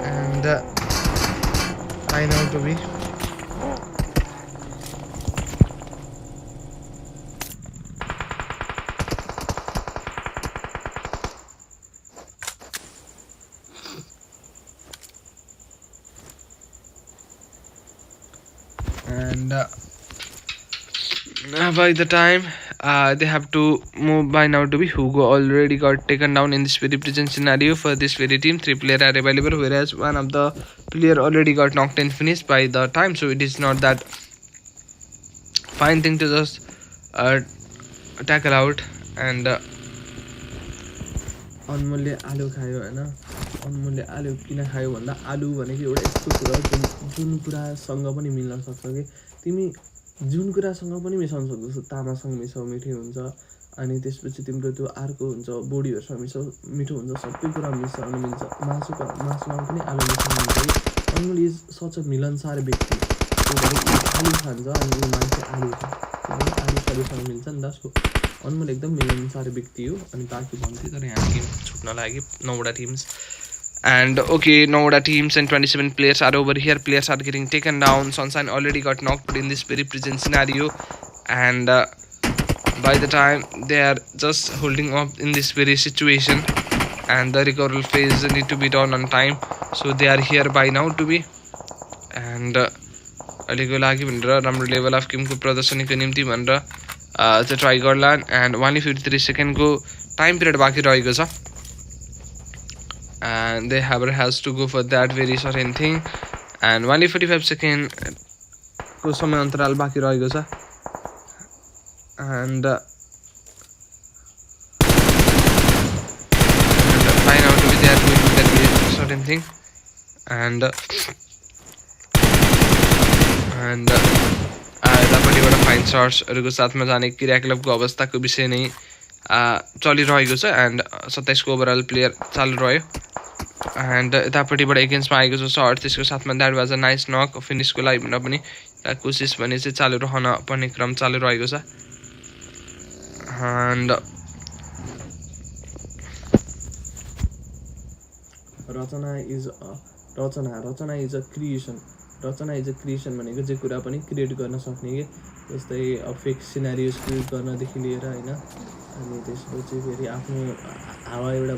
and by now to be and by the time they have to move by now to be Hugo already got taken down in this very present scenario for this very team 3 players are available whereas one of the player already got knocked and finished by the time so it is not that fine thing to just tackle out and अनमोलले आलु खायो हैन अनमोलले आलु किन खायो भन्दा आलु भनेको एउटा यस्तो कुरा जुन कुरासँग पनि मिल्न सक्छ के तिमी जुन कुरासँग पनि मिसाउन सक्छौ तामासँग मिसाउ मिठो हुन्छ अनि त्यसपछि तिम्रो त्यो अर्को हुन्छ बोडीहरुसँग मिसाउ मिठो हुन्छ सबै कुरा मिसाउन मिल्छ मासुमा पनि आलु मिसाउन मिल्छ अनमोल इज सच अ मिलनसार व्यक्ति आलु खान्छ अनि मान्छे आलु खान्छ आलु सबै मिल्छ नि त सो अनमोल एकदम मिलनसार व्यक्ति हो अनि बाँकी भन्थे तर यहाँ गेम छुट्न लाग्यो 9वटा teams and okay 9 teams and 27 players are over here players are getting taken down Sunshine already got knocked in this very present scenario and by the time they are just holding up in this very situation and the recovery phase need to be done on time so they are here by now to be and अलिको लागि भनेर राम्रो level of गेमको प्रदर्शनीको निम्ति भनेर चाहिँ try गर्ला and 153 सेकेन्डको time period बाँकी रहेको छ and they has to go for that very certain thing and 145 second को समय अन्तराल बाँकी रहेको छ and by now to be they are doing that very certain thing and यतापट्टिबाट फाइन सर्ट्सहरूको साथमा जाने क्रियाकलापको अवस्थाको विषय नै चलिरहेको छ एन्ड 27 को ओभरअल प्लेयर चालु रह्यो एन्ड यतापट्टिबाट एगेन्स्टमा आएको छ सर्ट त्यसको साथमा द्याट वाज अ नाइस नक फिनिसको लागि भन्न पनि कोसिस भने चाहिँ चालु रहन पर्ने क्रम चालु रहेको छ एन्ड रचना इज अ क्रिएसन भनेको जे कुरा पनि क्रिएट गर्न सक्ने के जस्तै फेक सिनारियोस क्रिएट गर्नदेखि लिएर हैन अनि त्यसपछि फेरि आफ्नो हावा एउटा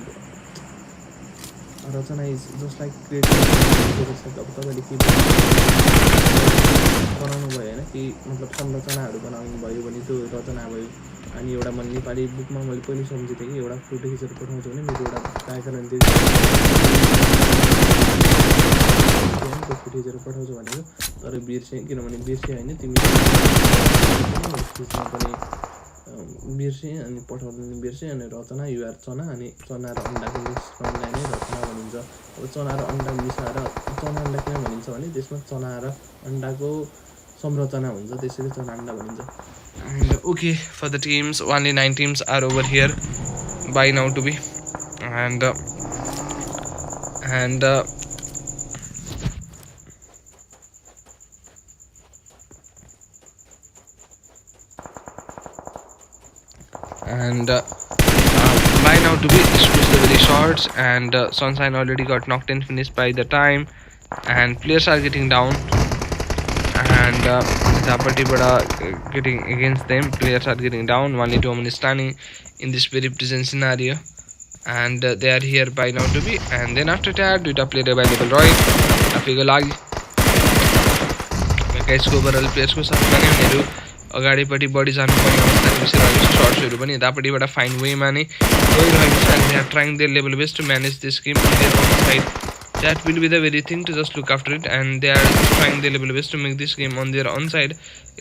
रचना इज जस्ट लाइक क्रिएट अब तपाईँले के बनाउनु भयो होइन कि मतलब संरचनाहरू बनाउनु भयो भने त्यो रचना भयो अनि एउटा मैले नेपाली बुकमा मैले पहिले सम्झेँ थिएँ कि एउटा फोटो खिचेर पठाउँछु भने मेरो एउटा व्याकरण त्यो फोटो खिचेर पठाउँछु भनेको तर बिर्सेँ किनभने बिर्सेँ होइन तिमी पनि बिर्सेँ अनि पठाउनु बिर्सेँ अनि रचना युआर चना अनि चना र अन्डाको मिश्रणलाई नै रचना भनिन्छ अब चना र अन्डा मिसाएर चना अन्डा किन भनिन्छ भने त्यसमा चना र अन्डाको संरचना हुन्छ त्यसैले चना अन्डा भनिन्छ and okay for the teams only 9 teams are over here by now to be and by now to be this was the very shorts and Sunshine already got knocked and finished by the time and players are getting down and Zapatibada getting against them players are getting down only 2 minutes standing in this very present scenario and they are here by now to be, and then after that duita player available right आफैको लागि गाइसको overall प्लेयर्सको साथमा नै उनीहरू अगाडिपट्टि बढी जानुपर्ने अवस्थाको विषय रहेको छ सर्ट्सहरू पनि यतापट्टिबाट फाइन वेमा नै गइरहेको छ and they are trying their level best to manage this game on their own side that will be the very thing to just look after it and they are trying their level best to make this game on their own side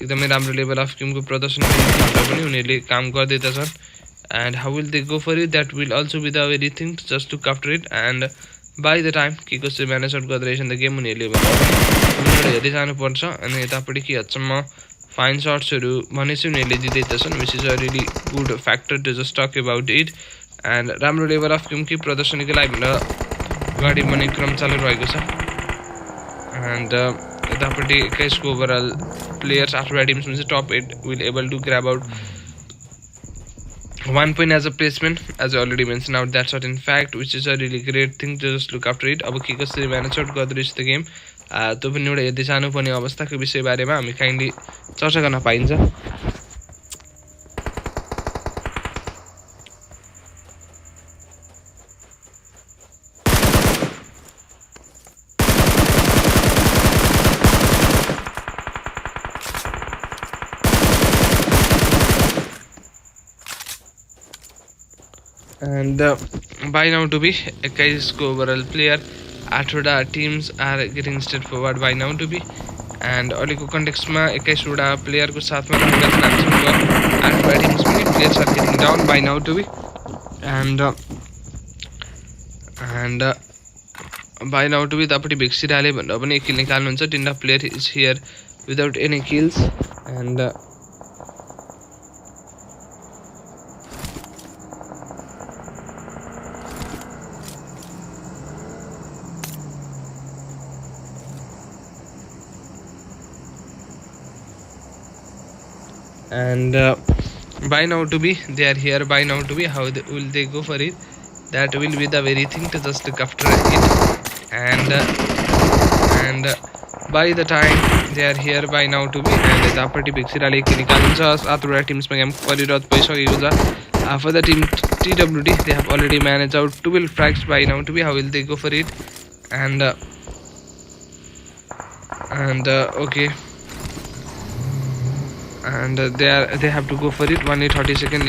एकदमै राम्रो level of गेमको प्रदर्शन गरेर पनि उनीहरूले काम गर्दैछ and how will they go for it that will also be the very thing to just look after it and by the time के कसरी म्यानेज आउट गर्दै रहेछन् त गेम उनीहरूले उनीहरूले हेर्दै जानुपर्छ अनि यतापट्टि के हदसम्म फाइन सर्ट्सहरू भने चाहिँ उनीहरूले दिँदैछन् which is a really good factor to just talk about it and राम्रो लेभल अफ गेमकै प्रदर्शनीको लागि भनेर अगाडि बढ्ने क्रम चालु रहेको छ एन्ड यतापट्टि 21 को ओभरअल प्लेयर्स आफ्टर टिम्समा चाहिँ top 8 will able to grab out 1 point as a placement as I already mentioned out that certain fact which is a really great thing to just look after it अब के कसरी manage out गर्दै रहेछ त game त्यो पनि एउटा हेर्दै जानुपर्ने अवस्थाको विषय बारेमा हामी काइन्डली चर्चा गर्न पाइन्छ and by now to be 21 को overall player 8 वटा teams are getting straightforward by now to be and अहिलेको कन्टेक्स्टमा 21 वटा प्लेयरको साथमा रहेका छन् हामीसँग 8 वटा टिम्स पनि players are getting down by now to be and by now to be तापट्टि भेक्सिराले भनेर पनि एक किल निकाल्नुहुन्छ तीनटा player is here without any kills and by now to be they are here by now to be how will they go for it that will be the very thing to just look after it and by the time they are here by now to be and यतापट्टि भिक्सिराले के निकालिन्छ 7 वटा टिम्समा game परिरत भइसकेको छ for the team TWD they have already managed out 12 frags by now to be how will they go for it and okay and they have to go for it 1:30 second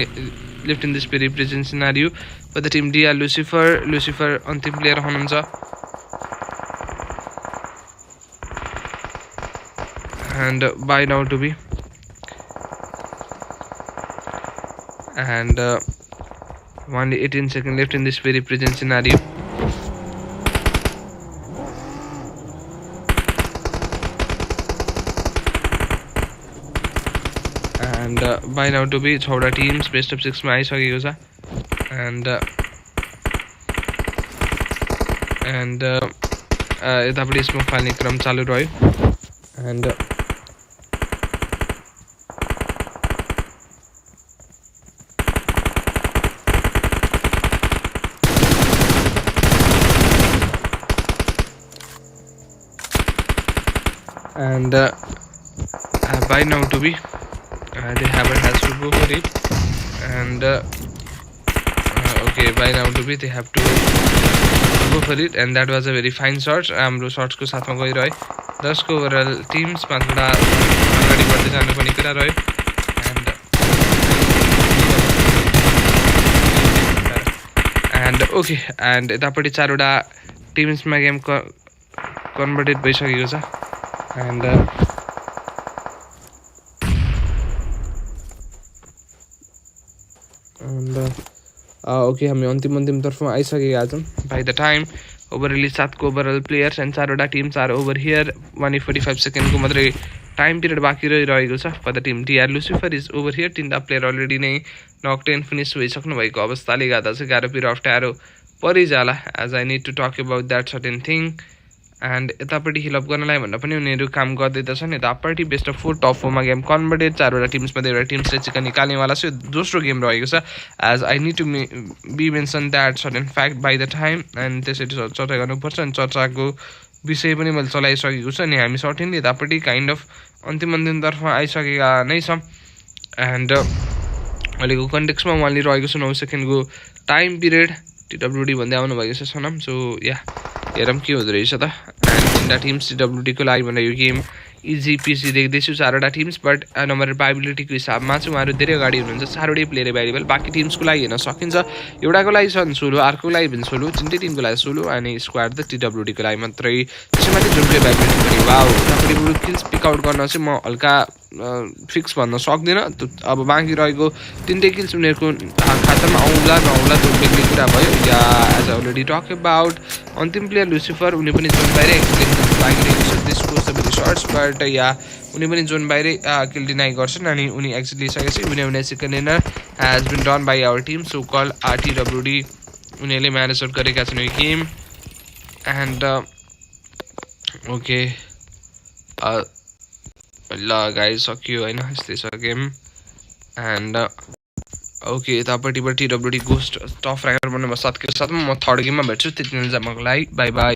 left in this very present scenario for the team DR Lucifer अन्तिम player हुनुहुन्छ and by now to be and 1:18 second left in this very present scenario and by now to be 6 वटा teams best of 6 मा आइसकेको छ and यतापट्टि smoke फाल्ने क्रम चालु रह्यो and by now to be they has to go for it and okay by now to be they have to go for it and that was a very fine shot हाम्रो shots को साथमा गइरह्यो 10 को overall teams 5 वटा अगाडि बढ्दै जानुपर्ने कुरा रह्यो and okay and यतापट्टि 4 वटा टिम्समा गेम कन्भर्टेड भइसकेको छ and okay हामी अन्तिम तर्फमा आइसकेका छौं by the time overall 7 को ओभरअल प्लेयर्स एन्ड 4 वटा teams are over here 1:45 second को मात्रै टाइम पिरियड बाँकी रहिरहेको छ for the team DR Lucifer is over here तीनटा प्लेयर अलरेडी नै नक 10 फिनिश भइसक्नु भएको अवस्थाले गर्दा चाहिँ गाह्रो पिर अप्ठ्यारो परिजाला as I need to talk about that certain thing and यतापट्टि हिलअप गर्नलाई भन्दा पनि उनीहरू काम गर्दैछन् यतापट्टि बेस्ट अफ 4 टप 4 मा गेम कन्भर्टेड 4 वटा टिम्समा एउटा टिम्सले चिकन निकाल्नेवाला छ दोस्रो गेम रहेको छ as I need to be mention that certain fact by the time and त्यसरी चर्चा गर्नुपर्छ अनि चर्चाको विषय पनि मैले चलाइसकेको छु अनि हामी सर्टेनली यतापट्टि काइन्ड अफ अन्तिम आइसकेका नै छौँ एन्ड अहिलेको कन्टेक्स्टमा उहाँले रहेको छ 9 सेकेन्डको टाइम पिरियड टिडब्ल्युडी भन्दै आउनुभएको छ सनम. सो या हेरौँ के हुँदो रहेछ त. एन्ड तिनवटा टिम्स टिडब्ल्युडीको लागि भनेर यो गेम इजी पिसी देख्दैछु 4वटा टिम्स. बट नम्बर एबिलिटीको हिसाबमा चाहिँ उहाँहरू धेरै अगाडि हुनुहुन्छ. 4वटै प्लेयर एभाइलेबल. बाँकी टिम्सको लागि हेर्न सकिन्छ. एउटाको लागि छन् सोलो, अर्कोको लागि पनि सोलो, तिनटै टिमको लागि सोलो अनि स्क्वाड त टिडब्ल्युडीको लागि मात्रै. त्यसैमा चाहिँ जुनको एबिलिटी पनि वाउ. उतापट्टि किल्स पिक आउट गर्न चाहिँ म हल्का फिक्स भन्न सक्दिनँ. अब बाँकी रहेको तिनटै किल्स उनीहरूको खातामा आउँला नआउला त्यो बेग्लै कुरा भयो. या एज अलरेडी टक अबाउट अन्तिम प्लेयर लुसिफर, उनी पनि जोन बाहिरै एक्सिडेन्ट लागिरहेको छ. त्यसको सबै सर्ट्स बट या उनी पनि जोन बाहिरै किल डिनाइ गर्छन् अनि उनी एक्सिट लिइसकेपछि उनी second inner has been done by our team so call TWD. उनीहरूले म्यानेज आउट गरेका छन् यो गेम. एन्ड ओके ल गाइस सकियो होइन, यस्तै छ गेम. एन्ड ओके यतापट्टिबाट TWD ghost tough ranker number 7 को साथमा म थर्ड गेममा भेट्छु. त्यति बेला चाहिँ मलाई बाई बाई.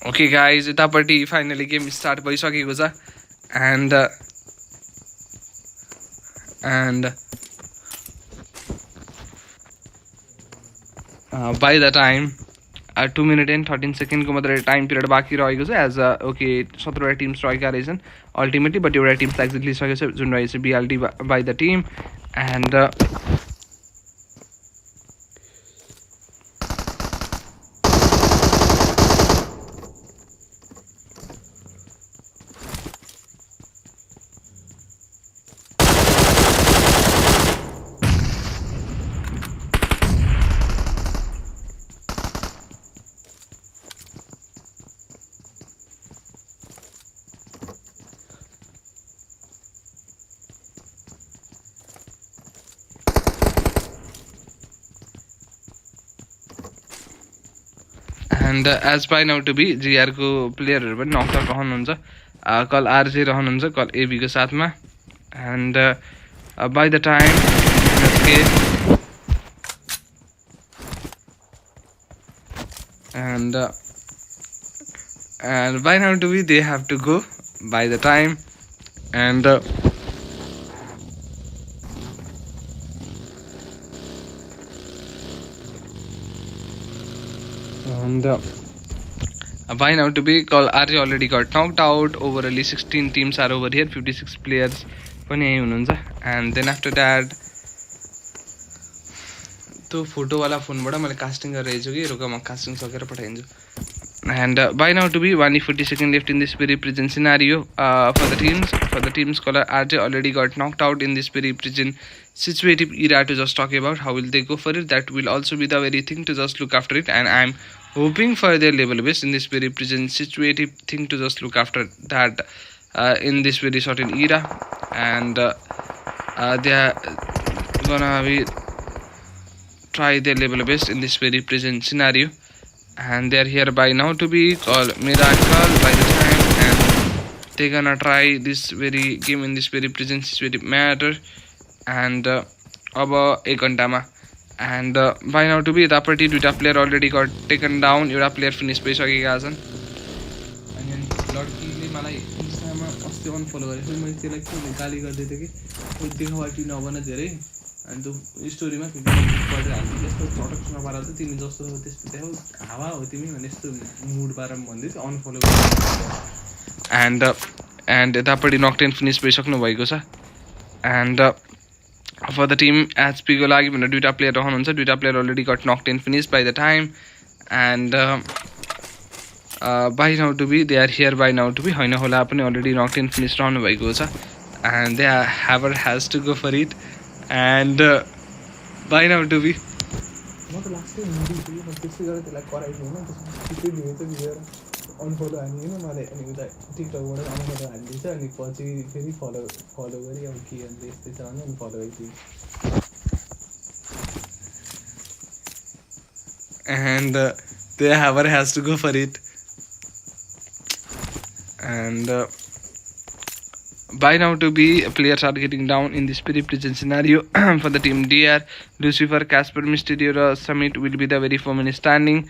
Okay guys, यतापट्टि फाइनली गेम स्टार्ट भइसकेको छ and by the time 2 minute and 13 second को मात्रै टाइम पिरियड बाँकी रहेको छ एज ओके 17वटा टिम्स रहेका रहेछन् अल्टिमेटली बट एउटा टिम फ्ल्याग लिइसकेको छ जुन रहेछ BLD by the team and as by now to be जिआरको प्लेयरहरू पनि नकआउट रहनुहुन्छ कल आरजे रहनुहुन्छ कल एबीको साथमा end by the time and by now to be they have to go by the time and by now to be call RJ already got knocked out. Overall 16 teams are over here, 56 players पनि यही हुनुहुन्छ and then after that त्यो फोटोवाला फोनबाट मैले casting गरिरहेको छु कि रोक म कास्टिङ सकेर पठाइदिन्छु and by now to be 140 seconds left in this very present scenario for the teams color RJ already got knocked out in this very present situative era to just talk about how will they go for it. That will also be the very thing to just look after it and I'm hoping for their level best in this very present situative thing to just look after that in this very certain era and they are gonna be try their level best in this very present scenario and they are here by now to be called Miracle by the time and they gonna try this very game in this very present situative matter and अब 1 घण्टामा and by now to be यतापट्टि दुईटा player already got taken down एउटा player finish भइसकेका छन् अनि लड्कीले मलाई इन्स्टामा अस्ति अनफलो गरेको मैले त्यसलाई के गाली गर्दै थिएँ कि देखावटी नबन धेरै अनि त्यो स्टोरीमा पढेर हाल्थ्यो यस्तो चटक नपाएर चाहिँ तिमी जस्तो त्यस्तो देखाउ हावा हो तिमी भने यस्तो मुड पाएर भन्दै थियो अनफलो एन्ड यतापट्टि नकटेन फिनिस भइसक्नु भएको छ end for the team HP को लागि भनेर दुईटा प्लेयर रहनुहुन्छ दुईटा player already got knock 10 finish by the time and by now to be they are here by now to be होइन होला पनि अलरेडी नक 10 फिनिश रहनु भएको छ and they however has to go for it and by now to be म त लास्टै movie थियो त्यसै गरेर त्यसलाई कराइदिएन त्यसै दिएछ बिहेर अनफलो हान्ने होइन मलाई अनि उता टिकटकबाट अनफलो हानिदिन्छ अनि पछि फेरि फलो गरी अब के अन्त यस्तै छ भने अनि फलो गरिदियो and the haver has to go for it and by now to be players are getting down in this very present scenario for the team DR Lucifer Casper Mysterio Summit will be the very 4 minute standing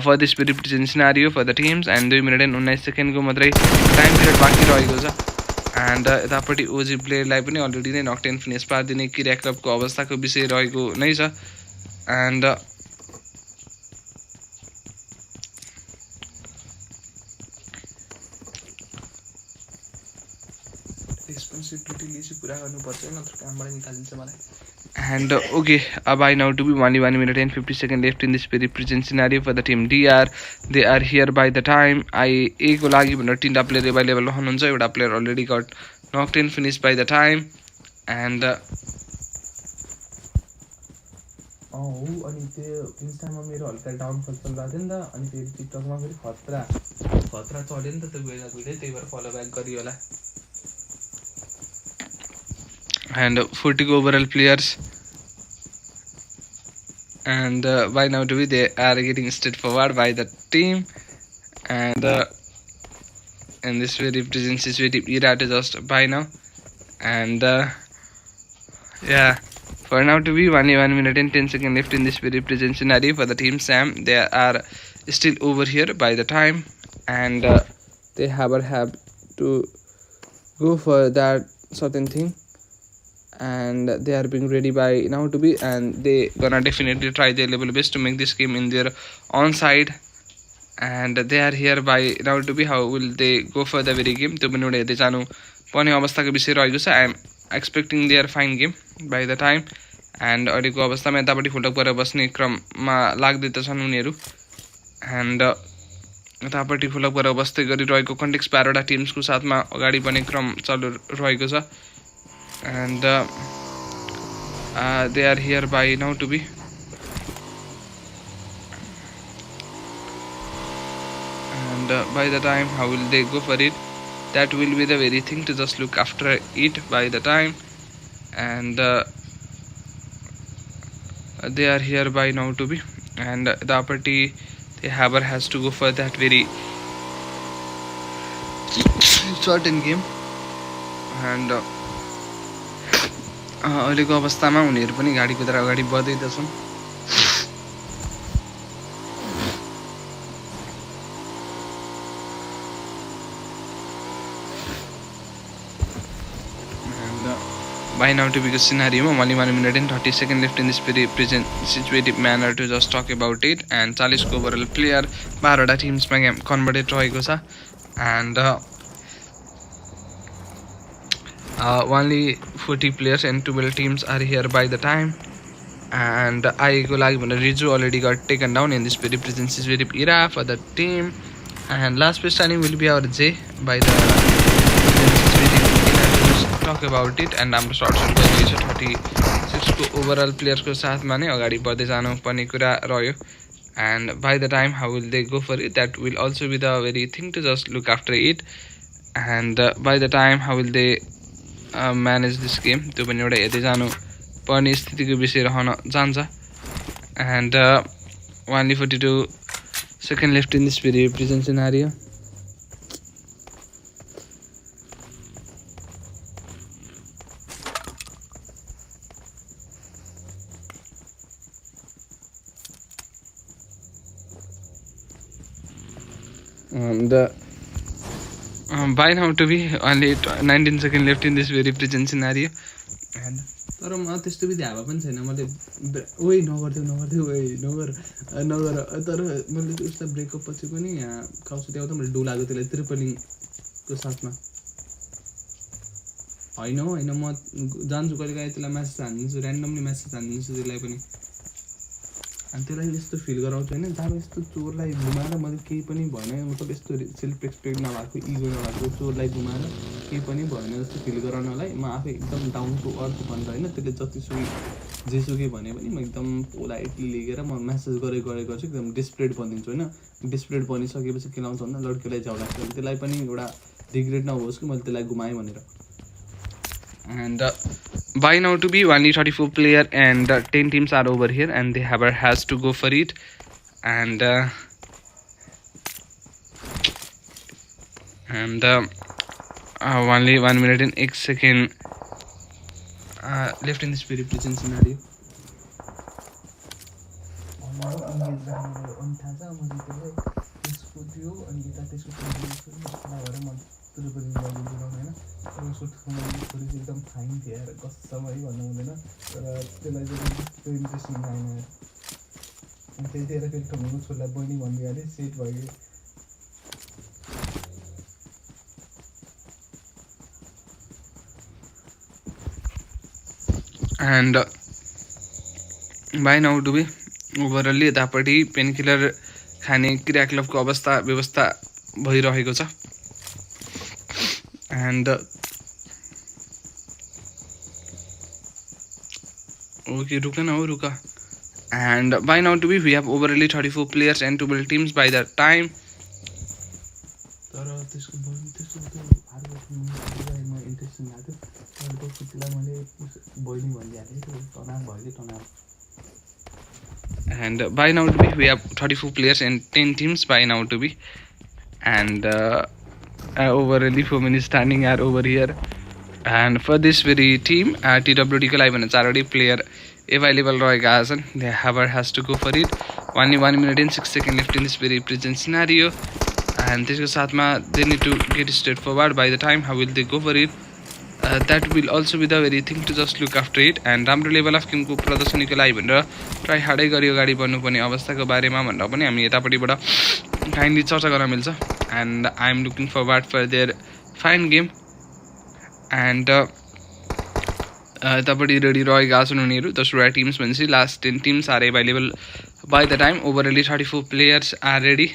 for this very present scenario for the teams and 2 minute and 19 second को मात्रै time period बाँकी रहेको छ end यतापट्टि ओजी प्लेयरलाई पनि already नै knock 10 finish पारिदिने किरा क्लबको अवस्थाको विषय रहेको नै छ एन्ड रेस्पोन्सिबिलिटी लिएपछि पुरा गर्नुपर्छ नत्र कामबाट निकालिन्छ मलाई and okay by now to be 1 minute and 50 seconds left in this very present scenario for the team DR they are here by the time A को लागि भनेर तीनटा प्लेयर अवेलेबल रहनुहुन्छ एउटा player already got knock 10 finish by the time and अनि त्यो इन्स्टामा मेरो हल्का downfall चलिरहेको थियो नि त अनि फेरि टिकटकमा फेरि खतरा चढ्यो नि त त्यो बेला भिडियो त्यही भएर फलो ब्याक गरियो होला and 40 overall players and by now to be they are getting straightforward by the team and in this very present situative era to just by now and yeah for now to be 1 minute and 10 seconds left in this very present scenario for the team Sam they are still over here by the time and they have to go for that certain thing, and they are being ready by now to be, and they gonna definitely try their level best to make this game in their own side, and they are here by now to be. How will they go for the very game त्यो पनि एउटा हेर्दै जानु पर्ने अवस्थाको विषय रहेको छ. I am expecting they are fine game by the time, and अहिलेको अवस्थामा यतापट्टि फुलटक परेर बस्ने क्रममा लाग्दै त छन् उनीहरू, एन्ड यतापट्टि फुलक परेर बस्दै गरिरहेको कन्टेक्स 12वटा टिम्सको साथमा अगाडि बढ्ने क्रम चलिरहेको छ, and they are here by now to be. And by the time how will they go for it, that will be the very thing to just look after it by the time, and they are here by now to be, and the party the haber has to go for that very certain game, and अहिलेको अवस्थामा उनीहरू पनि गाडी कुदेर अगाडि बढ्दैछन्. By now to be the scenario, only 1 minute and 30 seconds left in this very present situated manner to just talk about it, and 40 को overall player 12वटा टिम्समा game converted रहेको छ, and only 40 players and 12 teams are here by the time, and I go like Riju already got taken down in this very present situated era for the team, and last place standing will be our J by the talk about it, and हाम्रो shirt shirt गरिरहेको छ 36 को overall प्लेयर्सको साथमा नै अगाडि बढ्दै जानु पर्ने कुरा रह्यो, and by the time how will they go for it, that will also be the very thing to just look after it, and by the time how will they manage this game त्यो पनि एउटा हेर्दै जानु पर्ने स्थितिको विषय रहन जान्छ, and only 42 seconds left in this very present scenario. And by now to be only 19 seconds left in this very present scenario, and तर म त्यस्तो विधि हावा पनि छैन, मैले ओइ नगर्दिउ ओइ नगर तर मैले उसलाई ब्रेकअप पछि पनि यहाँ काउसुटी आउँदा मैले डोलाएको त्यसलाई ट्रिपलिङको साथमा होइन म जान्छु कहिलेकाहीँ त्यसलाई म्यासेज हानिदिन्छु, ऱ्यान्डमली म्यासेज हानिदिन्छु त्यसलाई पनि, अनि त्यसलाई यस्तो फिल गराउँछु होइन जब यस्तो चोरलाई घुमाएर मैले केही पनि भएन, मतलब यस्तो सेल्फ रेस्पेक्ट नभएको इगो नभएको चोरलाई घुमाएर केही पनि भएन जस्तो फिल गराउनलाई म आफै एकदम डाउन टु अर्थ भनेर होइन, त्यसले जतिसुकै जेसुकै भने पनि म एकदम पोलाइटली लिएर म म्यासेज गरेको छु, एकदम डिस्प्रेड बनिदिन्छु होइन. डिस्प्रेड बनिसकेपछि के लाउँछ भन्दा लड्कीलाई झ्याउ लाग्छ, त्यसलाई पनि एउटा रिग्रेट नहोस् कि मैले त्यसलाई घुमाएँ भनेर. And by now to be only 34 player and 10 teams are over here, and the haber has to go for it, and only 1 minute and 8 seconds left in this very present scenario. एकदम fine थियो यार, कसमै भन्नु हुँदैन, तर त्यसलाई चाहिँ त्यो interesting लागेन यार, अनि त्यतिखेर फेरि ठुलो छोरीलाई बहिनी भनिदिइहालेँ, सेट भयो. And by now to be overally यतापट्टि पेनकिलर खाने क्रियाकलापको व्यवस्था भइरहेको छ, and okay ruka, and by now to be we have overly 34 players and 12 teams by that time. तर त्यसको इन्ट्रेस्टिङ लाग्यो, तर त्यो फुटलाई मैले बहिनी भनिदिइहालेँ, तनाव भयो. And by now to be we have 34 players and 10 teams by now to be, and overly 4 minutes standing are over here, and for this very team TWD को लागि भने 4वटा प्लेयर available रहेका छन्. The haber has to go for it, only 1 minute and 6 seconds left in this very present scenario, and त्यसको साथमा they need to get straight forward by the time how will they go for it. That will also be the very thing to just look after it. And राम्रो level of गेमको प्रदर्शनीको लागि भनेर try हार्डै गरी अगाडि बढ्नुपर्ने अवस्थाको बारेमा भनेर पनि हामी यतापट्टिबाट काइन्डली चर्चा गर्न मिल्छ. And I am looking forward for their fine game. And यतापट्टि रेडी रहेका छन् उनीहरू 10वटा टिम्स भनेपछि last 10 teams are available by the time. Overally 34 players are ready.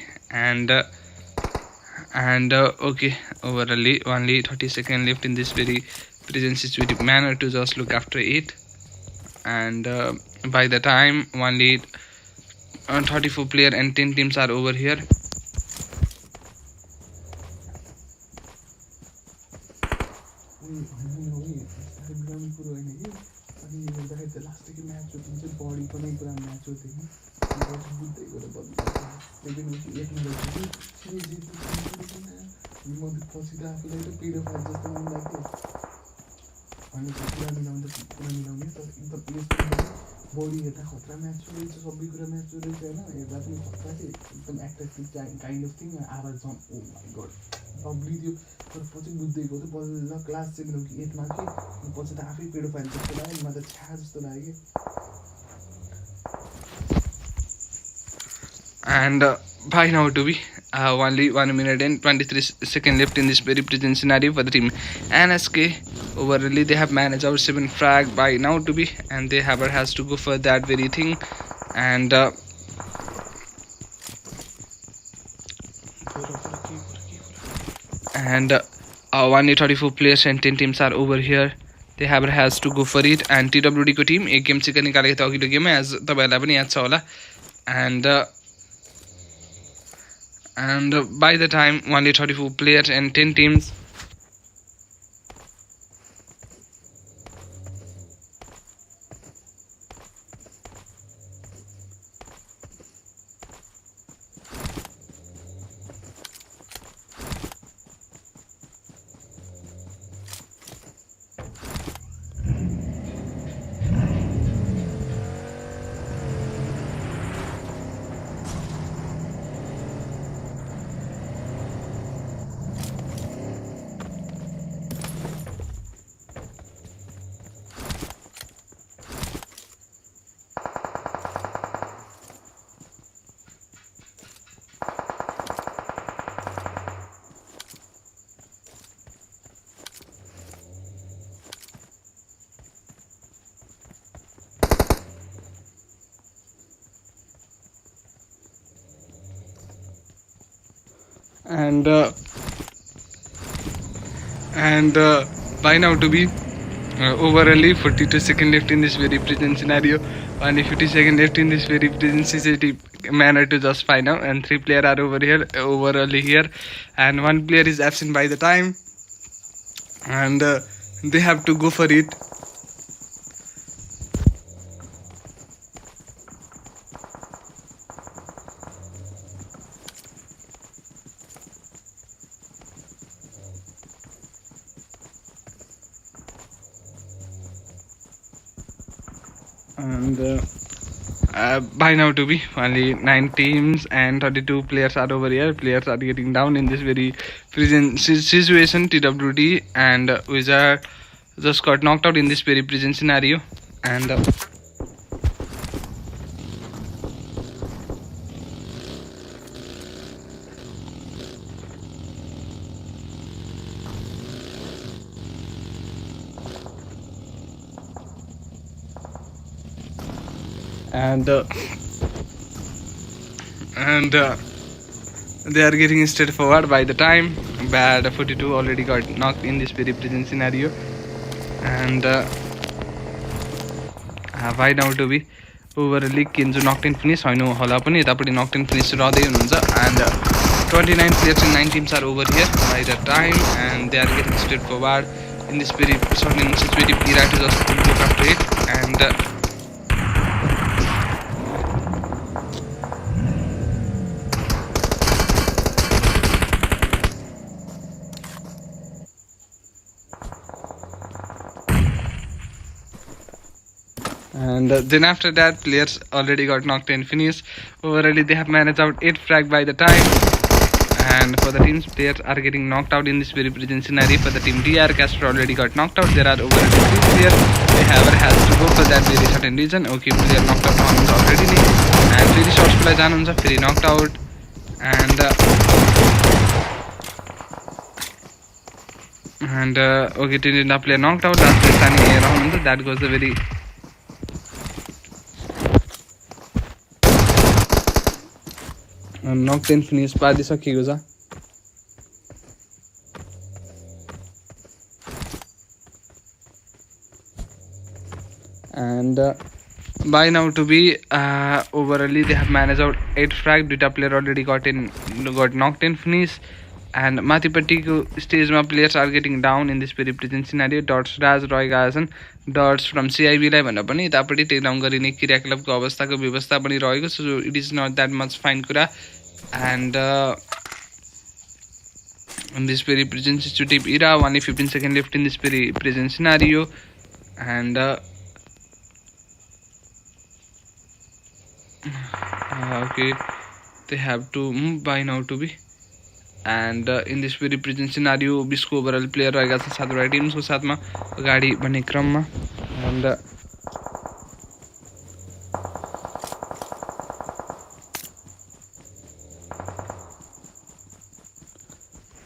And okay, overally only 30 seconds left in this very present situative manner to just look after it. And by the time only 34 player and 10 teams are over here. Body हेर्दा खतरा match रहेछ सबै कुरा match रहेछ होइन हेर्दा पनि खतरा के एकदम एट्र्याक्टिभ काइन्ड अफ थिङ आवाज ओ माई गड लभली थियो. तर पछि बुझ्दै गयो पछि क्लास 7 हो कि 8मा कि पछि त आफै पेडोफाइल जस्तो लाग्यो. मलाई त छ्या जस्तो लाग्यो. And by now to be only 1 minute and 23 seconds left in this very present scenario for the team NSK. Overall they have managed our 7 frag by now to be, and they have has to go for that very thing. And only 34 players and 10 teams are over here. They have has to go for it. And TWD को Tim एक game चाहिँ निकालेको थियो अघिल्लो गेममा, as तपाईँहरूलाई पनि याद छ होला. And by the time only 34 players and 10 teams. And by now to be overally 42 seconds left in this very present scenario, only 50 seconds left in this very present sensitive manner to just find out. And 3 players are over here overally here, and 1 player is absent by the time, and they have to go for it. And by now to be only 9 teams and 32 players are over here. Players are getting down in this very present situation. TWD and Wizard just got knocked out in this very present scenario. And they are getting straight forward by the time. Bad 42 already got knocked in this very present scenario. And by now to be overly Kinju knocked in finish I know होला पनि यतापट्टि knocked in finish रहदै हुनुहुन्छ. And 29 players and 9 teams are over here by the time, and they are getting straight forward in this very certain situative era to just look after it. And then after that players already got knocked and finished. Overally they have managed out 8 frag by the time, And for the teams, players are getting knocked out in this very present scenario. For the team DR, Casper already got knocked out. There are over 2 players. However, has to go for that very certain reason. Okay, player knocked out already. And 3 shots play Janunza, very knocked out. And okay, Tinda player knocked out. That's the standing around. That goes the very knocked in finish by this Akiuza. And by now to be overally they have managed out 8 frag. Duita player already got knocked in finish. And Mathipati stage ma players are getting down in this very present scenario. Dots Raz Roy Gasan Dots from CIB लाई भन्दा पनि यतापट्टि take down गरिने क्रिया क्लबको अवस्थाको व्यवस्था पनि रहेको छ. So it is not that much fine कुरा. And in this very present situative era, only 15 seconds left in this very present scenario. And okay, they have to move by now to be. And in this very present scenario, बिसको overall player रहेका छन् सातवटा टिम्सको साथमा अगाडि बढ्ने क्रममा.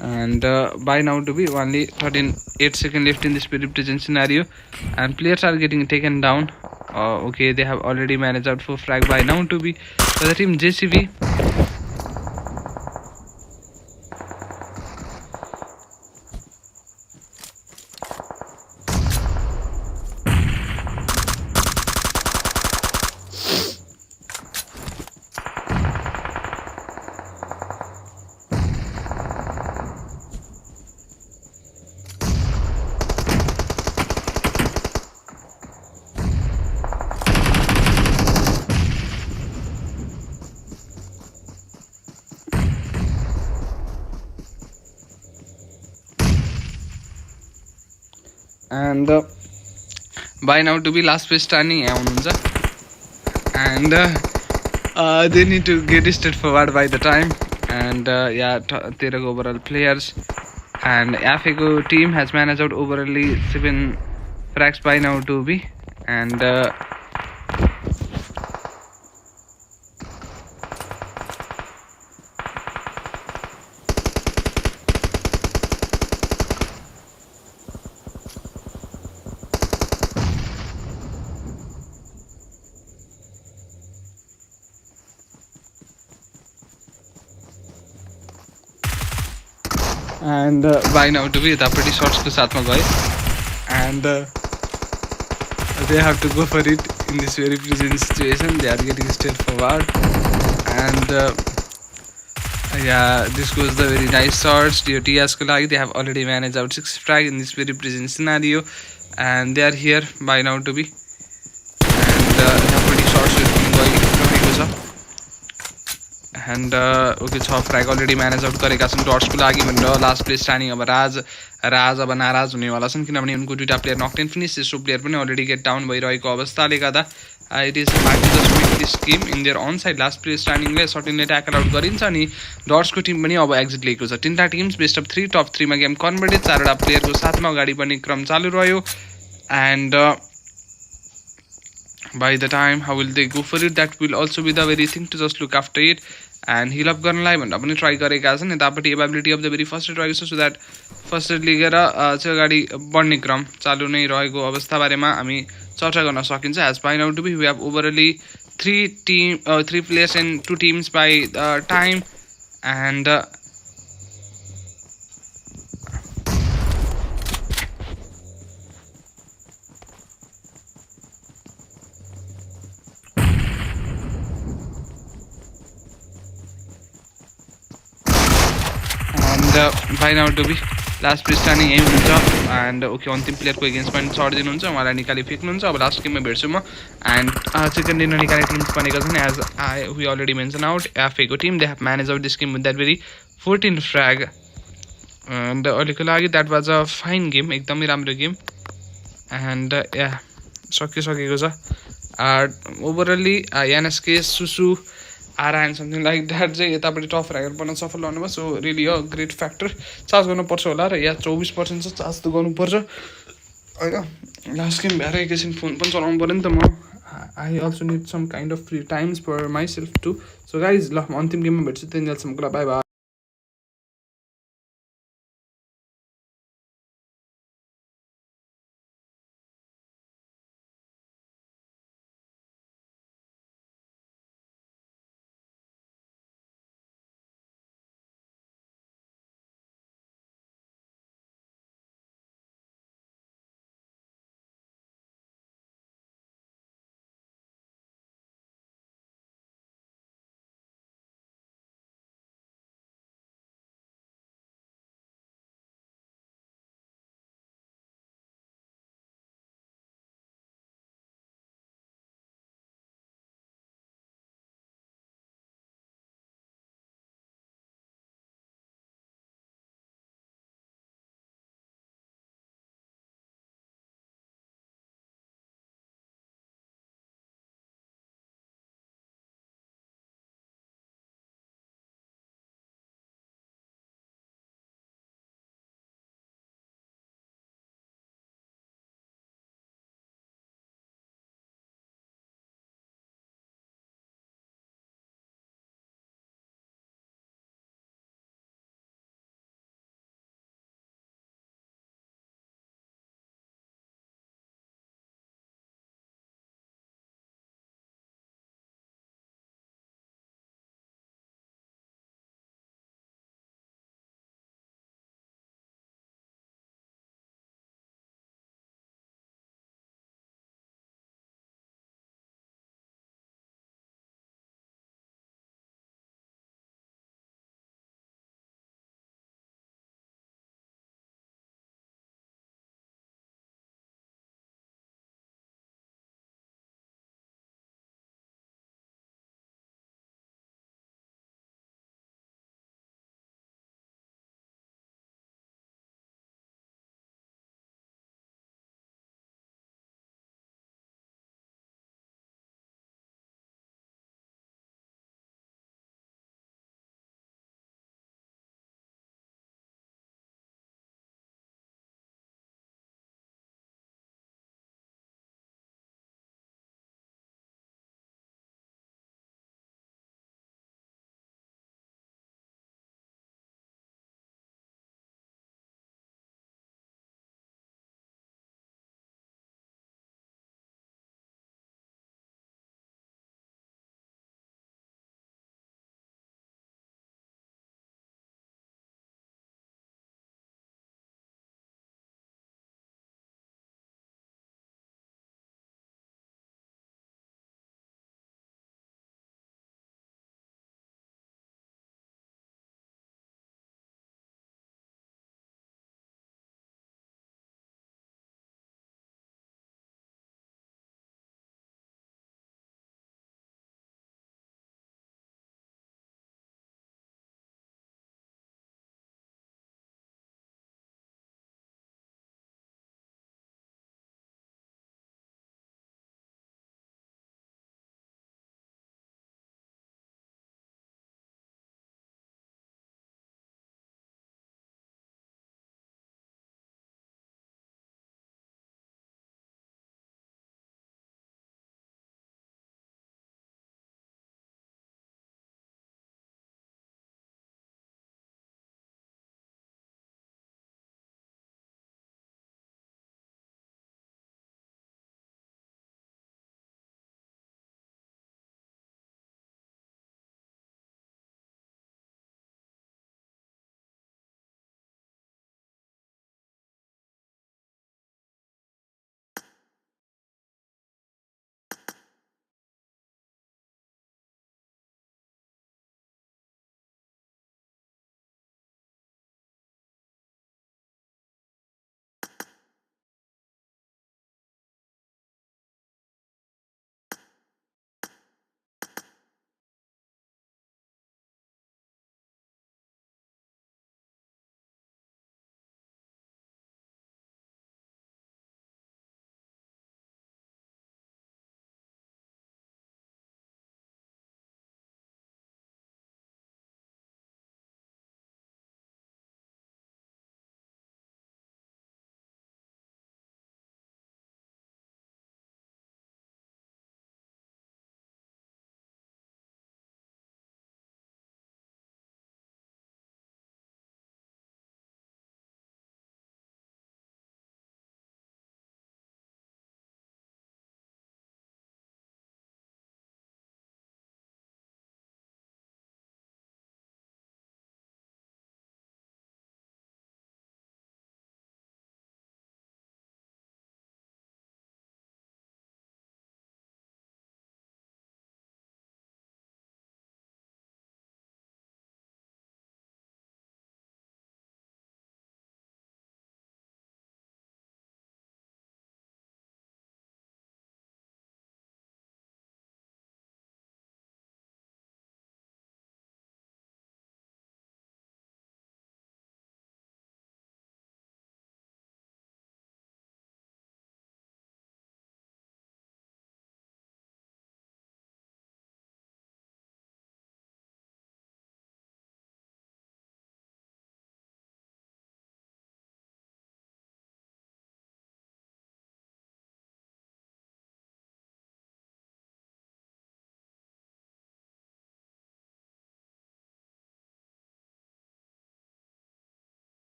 And by now to be only 8 seconds left in this very present scenario, and players are getting taken down. Okay, they have already managed out 4 frag by now to be. For the team JCB, and by now to be last place standing and they need to get straight forward by the time. And yeah, 13 overall players, and FACO team has managed out overally 7 frags by now to be. And by now to be the pretty shots ko sath ma gaye, and they have to go for it in this very present situation. They are getting straight forward, and yeah, this goes the very nice shots. DOTS ko lagi they have already managed out 6 frag in this very present scenario, and they are here by now to be. And the pretty shots going. And okay, 6 frag already managed out गरेका छन् dots को लागि भनेर. Last place standing अब राज अब नाराज हुनेवाला छन्, किनभने उनको दुईटा प्लेयर नक्ड इन फिनिश. तेस्रो प्लेयर पनि अलरेडी गेट डाउन भइरहेको अवस्थाले गर्दा it is hard to just make this game in there on side. Last place स्ट्यान्डिङले सर्टेनली ट्याकल आउट गरिन्छ अनि डट्सको टिम पनि अब एक्जिट लिएको छ. 3टा टिम्स बेस्ट अफ 3 टप 3 मा गेम कन्भर्टेड. 4वटा प्लेयरको साथमा अगाडि बढ्ने क्रम चालु रह्यो. And by the time how will they go for it, that will also be the very thing to just look after it. And heal up गर्नलाई भन्दा पनि ट्राई गरेका छन्. यतापट्टि ability of the very first aid रहेको छ, so that first aid लिएर चाहिँ अगाडि बढ्ने क्रम चालु नै रहेको अवस्था बारेमा हामी चर्चा गर्न सकिन्छ. As by now to be we have overally 3 players and 2 teams by time. And by now to be last place standing यही हुन्छ. एन्ड ओके, अन्तिम प्लेयरको एगेन्स्ट पनि चढिदिनुहुन्छ, उहाँलाई निकाली फेक्नुहुन्छ. अब लास्ट गेममा भेट्छु म. एन्ड सेकेन्ड डिनर निकाल्ने टिम्स बनेका छन्. As we already mention out एफएको team, they have manage out this game with that very 14 frag. And अहिलेको लागि that was a fine game, एकदमै राम्रो गेम. एन्ड सकिसकेको छ ओभरअली. एनएसके सुसु आरा एन्ड समथिङ लाइक द्याट चाहिँ यतापट्टि टप फ्र्यागर बन्न सफल हुनुभयो. So really a great factor. Charge गर्नुपर्छ होला र या 24% छ, चार्ज त गर्नुपर्छ होइन. लास्ट गेम भएर एकैछिन फोन पनि चलाउनु पऱ्यो नि त. म I also need some kind of free times for myself too. So guys ल म अन्तिम गेममा भेट्छु, त्यहाँदेखि जेलसम्मको ल bye bye.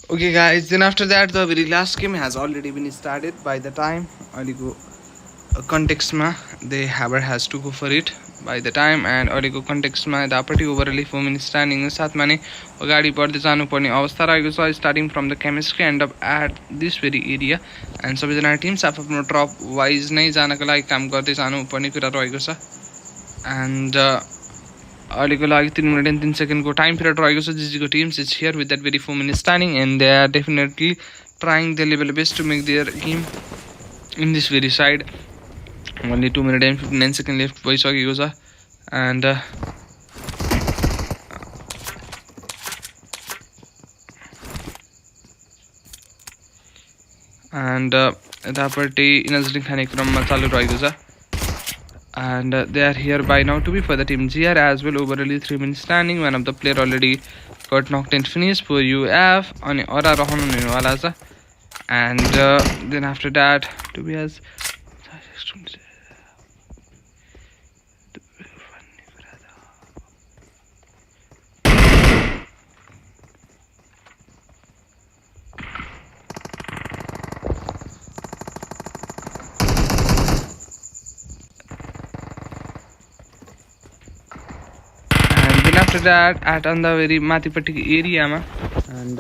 Okay, guys. Then after that, the very last game has already been started. By the time अहिलेको कन्टेक्स्टमा दे हाबर has to go for it by the time and अहिलेको कन्टेक्स्टमा यतापट्टि ओभरअली 4 मिनट स्ट्यान्डिङ साथमा नै अगाडि बढ्दै जानुपर्ने अवस्था रहेको छ starting from the chemistry end up at this very area end सबैजना टिम्स आफ्नो ड्रप वाइज नै जानको लागि काम गर्दै जानुपर्ने कुरा रहेको छ एन्ड अहिलेको लागि 3 मिनट एन्ड 3 सेकेन्डको टाइम पिरियड रहेको छ जिजीको teams is here with that very 4 minute standing and they are definitely trying the level best to make their game in this very side only 2 minutes and 59 seconds left भइसकेको छ and यतापट्टि energy खाने क्रममा चालु रहेको छ and they are here by now to be for the team GR as well overally 3 minutes standing one of the player already got knocked and finished for UF अनि अरा रहनु हुनेवाला छ and then after that to be as after that at on the very माथिपट्टि एरियामा and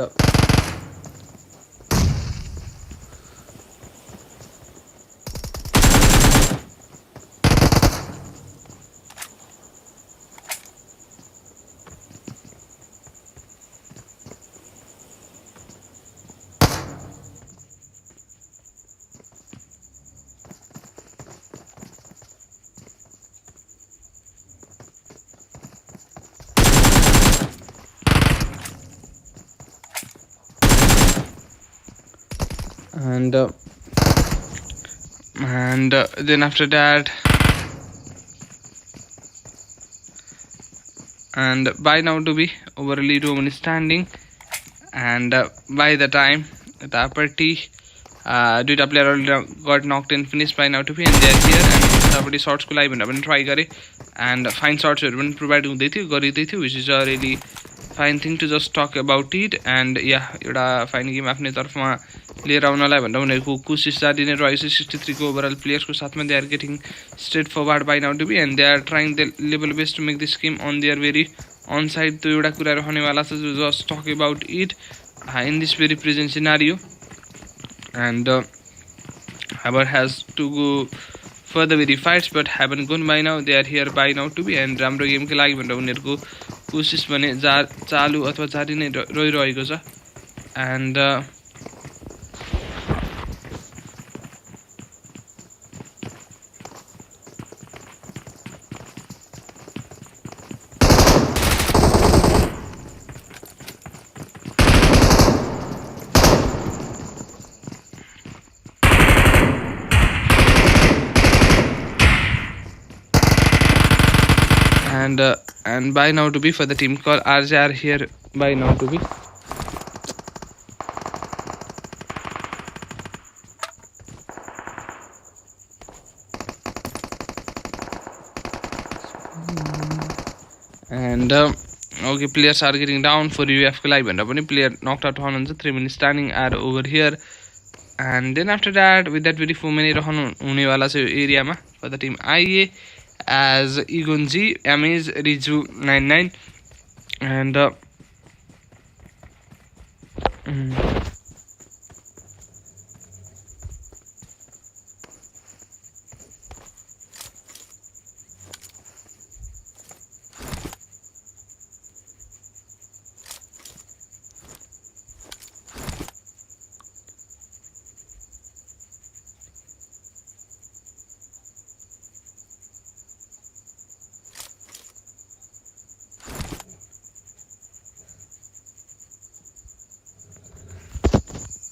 then after that and by now to be overly Roman standing and by the time the party duita player already got knocked and finished by now to be and they are here and somebody shots को लागि भनेर पनि try गरे and fine shots हरु पनि provide हुँदै थियो गरिदै थियो which is a really fine thing to just talk about it and yeah एउटा फाइन गेम आफ्नै तर्फमा लिएर आउनलाई भनेर उनीहरुको कोसिस जारी नै रहेछ 63 को ओभरअल प्लेयर्सको साथमा they are getting straight forward by now to be and they are trying the level best to make this game on their very on side त्यो एउटा कुरा रहनेवाला छ जो just talk about it in this very present scenario and Haber has to go further with the fights but haven't gone by now they are here by now to be and राम्रो game को लागि भनेर उनीहरुको कोसिस भने चालु अथवा जारी नै रहिरहेको छ and and by now to be for the team called RJ are here by now to be and okay players are getting down for UF को लागि भनेर पनि player knocked out हुनुहुन्छ 3 minutes standing are over here and then after that with that very 4 minute रहनु हुनेवाला छ यो एरियामा for the team IA as Igunji, Amiz, Riju 99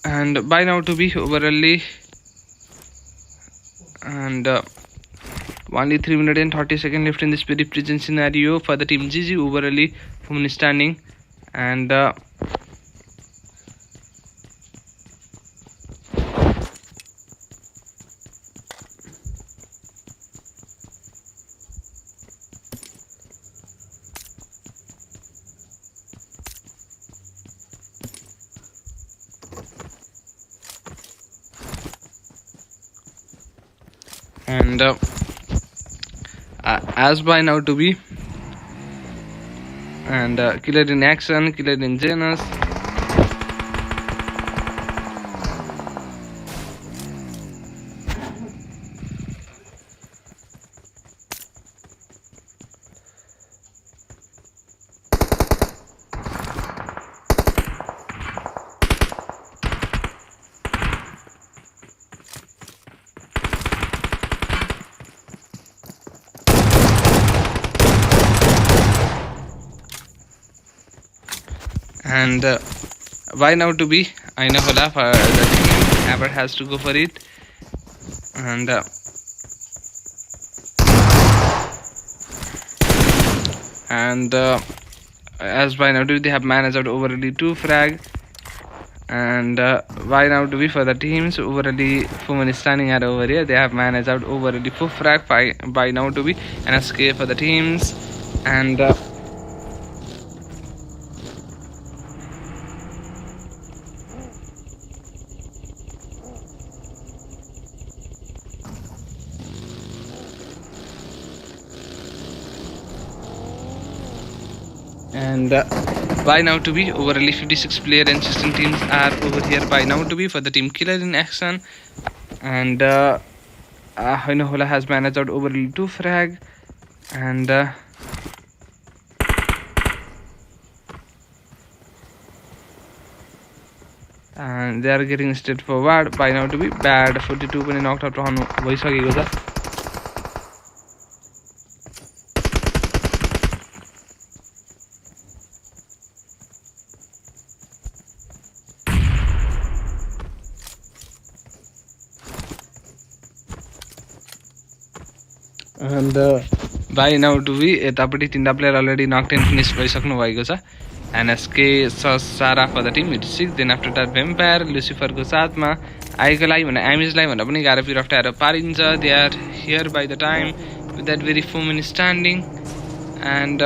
and by now to be overally and only 3 minutes and 30 seconds left in this very present scenario for the team GG overally from standing and And as by now to be, and killer in action, killer in genus. And why now to be? I know Hola for the team ever has to go for it. And as by now to be, they have managed out overly 2 frag. And why now to be for the teams overly Fuman is standing at over here. They have managed out overly 4 frag by now to be an escape for the teams. And by now to be overly 56 player and 16 teams are over here by now to be for the team killer in action. And Hola has managed out overly 2 frag. And they are getting straightforward by now to be bad 42 पनि knocked out रहनु भइसकेको छ. And by now to be यतापट्टि 3 player already knocked and finished भइसक्नु भएको छ. NSK Sara for the team it is 6. Then after that Vampire Lucifer को साथमा आइको लागि भने Amish लाई भन्दा पनि गाह्रो पिर अप्ठ्यारो पारिन्छ. They are here by the time with that very woman standing. And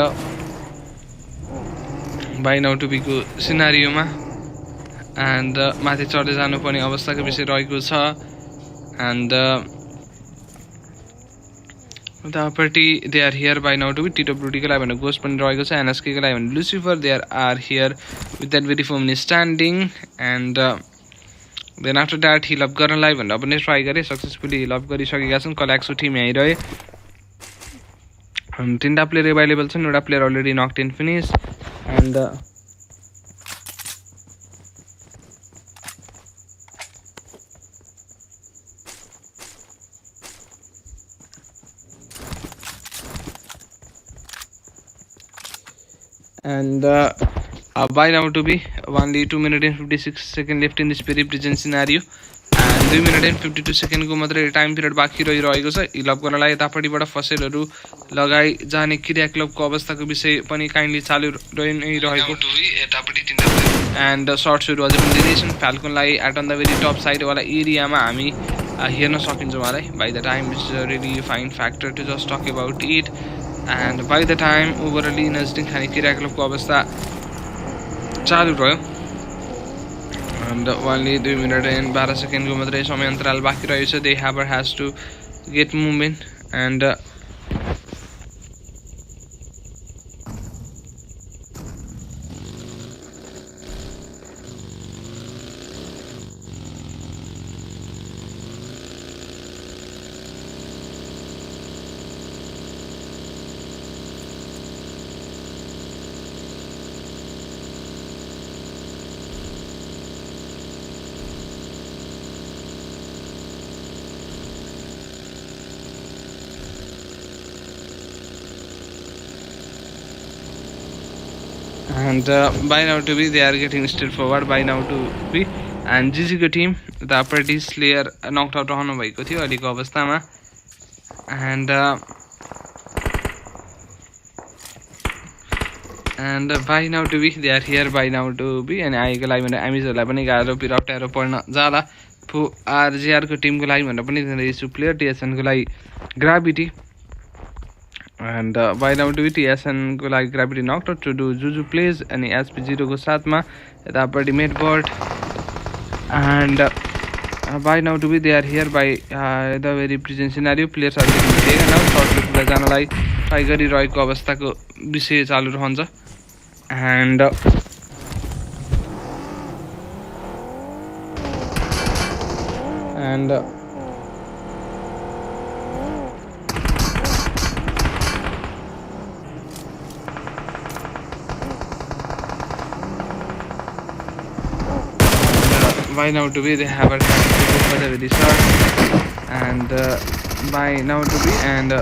by now to be को scenario मा and माथि चढ्दै जानुपर्ने अवस्थाको विषय रहेको छ. And the they are here by now to be TWD को लागि भने Ghost पनि रहेको छ. NSK को लागि भने Lucifer they are here with that very firmly standing. And then after that heal up गर्नलाई भनेर पनि ट्राई गरे सक्सेसफुली heal up गरिसकेका छन्. कल्याक्सो टिम यही रहे. 3 प्लेयर अवेलेबल छन्. एउटा player already knocked in finish. And by now to be only 2 minutes and 56 seconds left in this very present scenario. And 2 minutes and 52 seconds को मात्रै time period बाँकी रहिरहेको छ. हिल अप गर्नलाई यतापट्टिबाट फसेलहरू लगाई जाने क्रिया क्लबको अवस्थाको विषय पनि काइन्डली चालु रहिरहेको. एन्ड सर्ट्सहरू अझै पनि दिँदैछन्. फ्याल्कनलाई एट अन द भेरी टप साइडवाला एरियामा हामी हेर्न सकिन्छौँ उहाँलाई. By the time it's really fine factor to just talk about it. And by the time overally नजिक खाने क्रिया क्लबको अवस्था चालु रह्यो. And only 2 minutes and 12 seconds को मात्रै समय अन्तराल बाँकी रहेछ. They Haber has to get movement. And by now to be they are getting straightforward by now to be. And GG को team the pretty slayer knocked out रहनु भएको थियो अहिलेको अवस्थामा. And by now to be they are here by now to be. अनि आएको लागि भने एमिजहरूलाई पनि गाह्रो पिर अप्ठ्यारो पर्न जाला. RJR को टिमको लागि भन्दा पनि इस्यु प्लेयर TSN को लागि gravity. And by now to be TSN को लागि gravity knocked out to do जुजु प्लेज. अनि SP0 को साथमा यतापट्टि मेडबर्ड. And by now to be they are here by the very present scenario players are getting taken out short looking जानलाई try गरिरहेको अवस्थाको विषय चालु रहन्छ and by now to be they have a chance to go for the very short and by now to be and the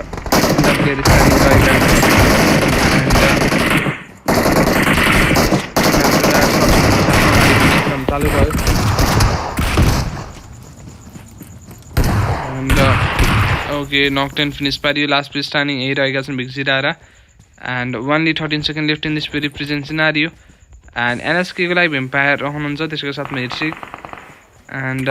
player is starting right and from चालु भयो and okay knocked and finished Pario last place standing यही रहेका छन् भिक्सिरारा and only 13 seconds left in this very present scenario and NSK को लागि vampire रहनुहुन्छ त्यसको साथमा हिर्सिक and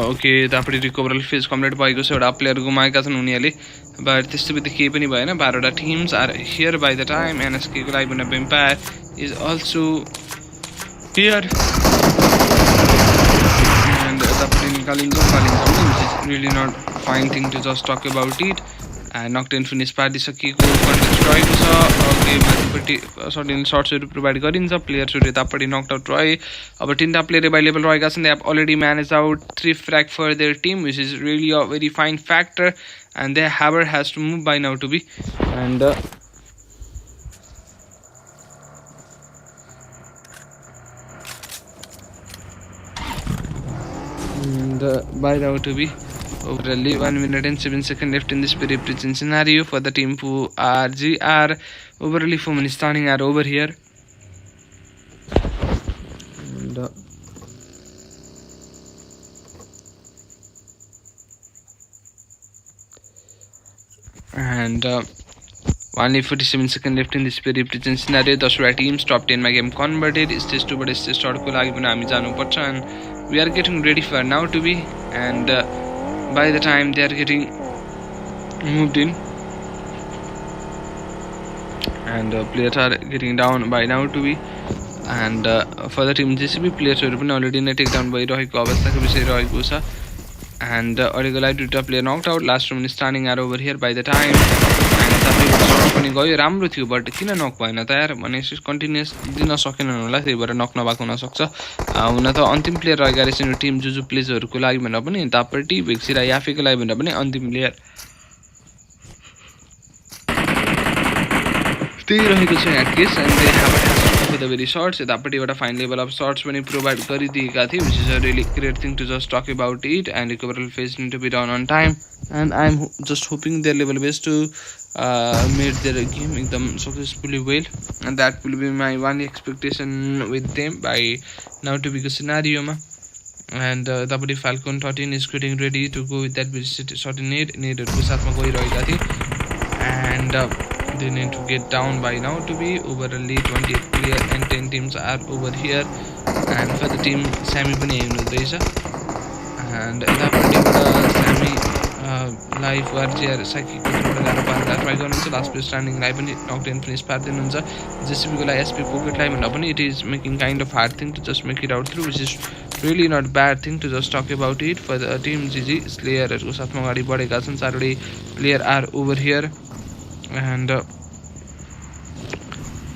okay तापट्टि रिकभरल phase complete भएको छ एउटा प्लेयर गुमाएका छन् उनीहरूले बट त्यस्तो बित्तिकै केही पनि भएन 12वटा teams are here by the time NSK को लागि भने vampire is also here and तापट्टि निकालिन्छ which is really not fine thing to just talk about it and नक्टेन फिनिस पारिदिसकेको कन्टेक्स्ट रहेको छ अघि माथिपट्टि सर्टेन सर्ट्सहरू प्रोभाइड गरिन्छ प्लेयर्सहरू यतापट्टि नकड आउट रहे अब 3टा प्लेयर एभाइलेबल रहेका छन् they have already manage out 3 frag for their team which is really a very fine factor and their hammer has to move by now to be and by now to be overally 1 minute and 7 seconds left in this very present scenario for the team who are GR overally 4 minutes standing are over here and only 47 seconds left in this very present scenario 10 teams top 10 मा game converted stage 2 बाट stage 3 को लागि पनि हामी जानु पर्छ and we are getting ready for now to be and by the time they are getting moved in and players are getting down by now to be and for the team JCB players हरु पनि already नै take down भइरहेको अवस्थाको विषय रहेको छ and अहिलेको लागि 2टा player knocked out last one starting are over here by the time and तपाईको सर्ट पनि गयो राम्रो थियो बट किन नक भएन त यार भनेपछि कन्टिन्युअस दिन सकेनन् होला त्यही भएर नक नभएको हुन सक्छ हुन त अन्तिम प्लेयर रहेका रहेछन् टिम जुजु प्लेजहरुको लागि भन्दा पनि तापट्टि भेक्सिरा याफीको लागि भन्दा पनि अन्तिम प्लेयर त्यही रहेको छ यहाँ case and they have with the very shorts यतापट्टि एउटा फाइन लेभल अफ शॉट्स पनि प्रोभाइड गरिदिएका थिए which is a really great thing to just talk about it and recovery phase need to be done on time and I'm just hoping their level best to made their game एकदम successfully well and that will be my one expectation with them by now to be the scenario ma and यतापट्टि Falcon 13 is getting ready to go with that certain needहरुको साथमा गइरहेका थिए and they need to get down by now to be overly 28 player and 10 teams are over here and for the team Sammy पनि हेर्नुहुँदैछ and यतापट्टिबाट Sammy life वार्जियर साइकिको थ्रोबाट गाह्रो पार्दा try गर्नुहुन्छ last place standing लाई पनि नक ten finish पार्दिनुहुन्छ जेसीबीको लागि SP pocket लाई भन्दा पनि it is making kind of hard thing to just make it out through which is really not bad thing to just talk about it for the team GG स्लेयरहरूको साथमा अगाडि बढेका छन् चारवटै player are over here and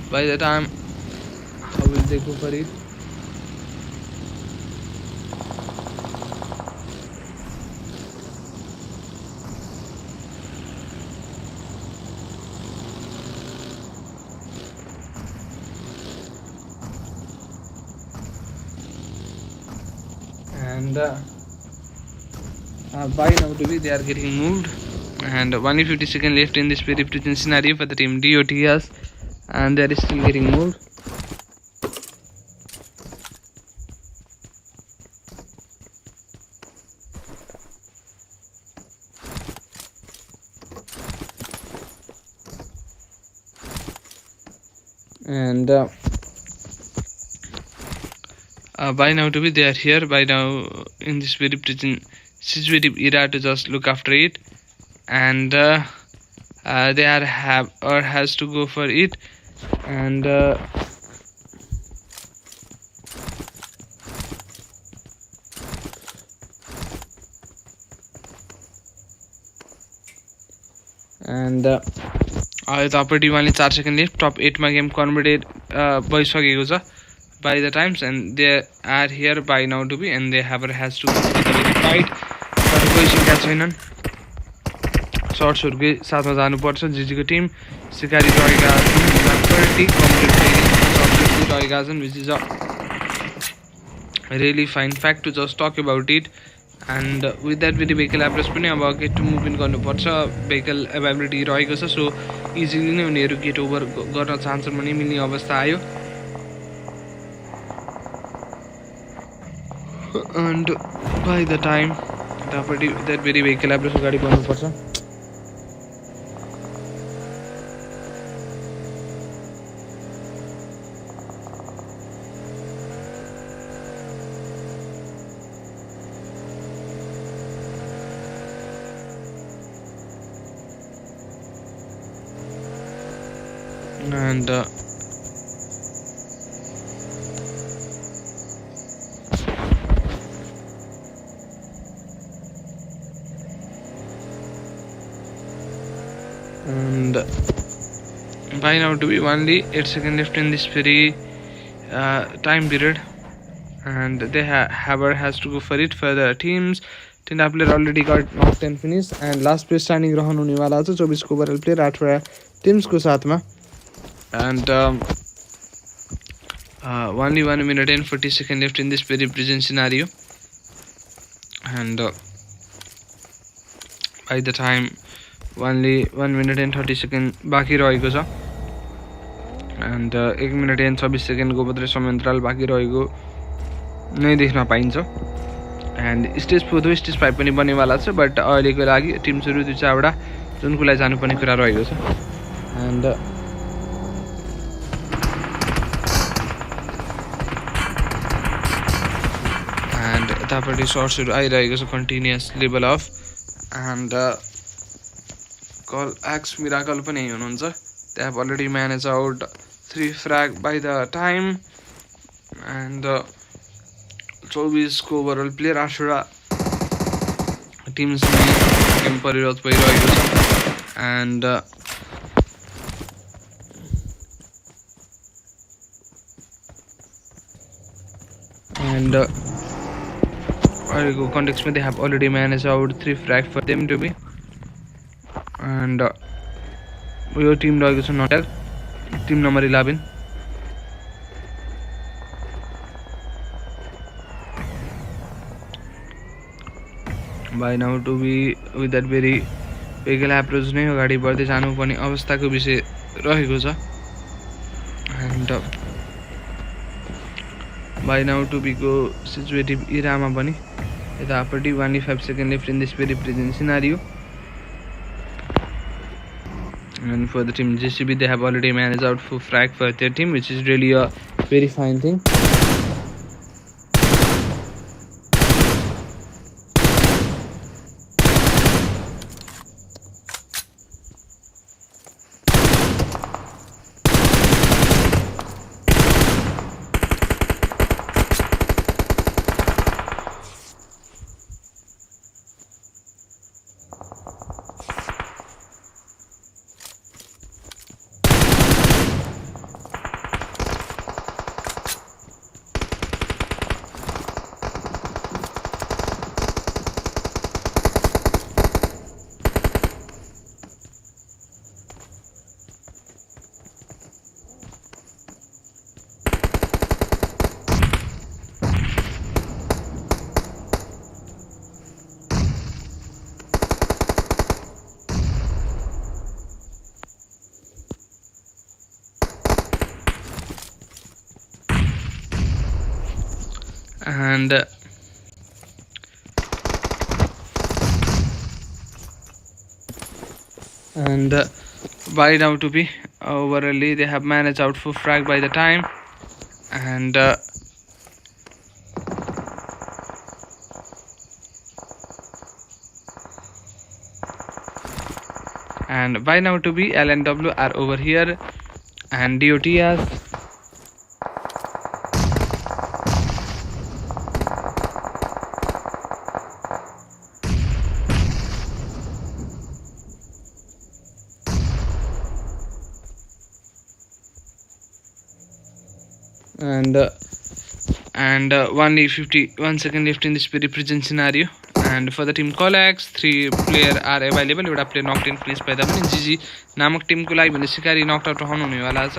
by the time how will they go for it and by now to be they are getting moved and 150 seconds left in this very present scenario for the team DOTS and they are still getting moved and By now to be they are here by now in this very present situative era to just look after it, and they are have or has to go for it, and यतापट्टि उहाँले 4 second left टप 8 मा game converted भइसकेको छ by the times, and they are here by now to be, and they has to fight भइसकेका छैनन् सर्ट्सहरुकै साथमा जानुपर्छ जिजीको Tim सिकारी रहेका छन् which is a really fine fact to just talk about it. And with that very vehicle average पनि अब gate to move इन गर्नुपर्छ भेहिकल एभाइलिटी रहेको छ सो इजिली नै उनीहरू गेट ओभर गर्न चाहन्छन् भने मिल्ने अवस्था आयो and by the time that very vehicle average अगाडि बढ्नुपर्छ and by now to be only 8 seconds left in this very time period, and they Haber has to go for it for the teams. 10 player already got knocked and finished, and last place standing रहनु हुने वाला छ 24 को overall player 8 वटा teams को साथमा, and only 1 minute and 40 seconds left in this very present scenario, and by the time only 1 minute and 30 seconds बाँकी रहेको छ, and 1 minute and 26 seconds को मात्रै समयन्तराल बाँकी रहेको नै देख्न पाइन्छ, and स्टेज 4 स्टेज 5 पनि बन्नेवाला छ, बट अहिलेको लागि टिम्सहरु 2-4 वटा जुनको लागि जानुपर्ने कुरा रहेको छ, and यतापट्टि सर्ट्सहरु आइरहेको छ कन्टिन्युअस लेभल अफ, and कल एक्स मिराकल पनि यही हुनुहुन्छ, they have already managed out 3 frag by the time, and 24 को ओभरअल प्लेयर 8 वटा टिम्स गेम परिरत भइरहेको छ, and अहिलेको कन्टेक्स्टमा they have already managed out 3 frag for them to be, and यो टिम रहेको छ नोटेल team number 11, by now to be with that very vehicle approach नै अगाडि बढ्दै जानुपर्ने अवस्थाको विषय रहेको छ, and by now to be को सिचुएटिभ इरामा पनि यतापट्टि 25 seconds left in this very present scenario, and for the team JCB they have already managed out for frag for their team, which is really a very fine thing. And by now to be overally they have managed out for frag by the time, and and by now to be LNW are over here and DOTS. And only 51 second left in this very present scenario. And for the team Collax, 3 players are available. एउटा player knocked in place by the GG नामक Timko लागि भने सिकारी knocked out रहनु हुनेवाला छ.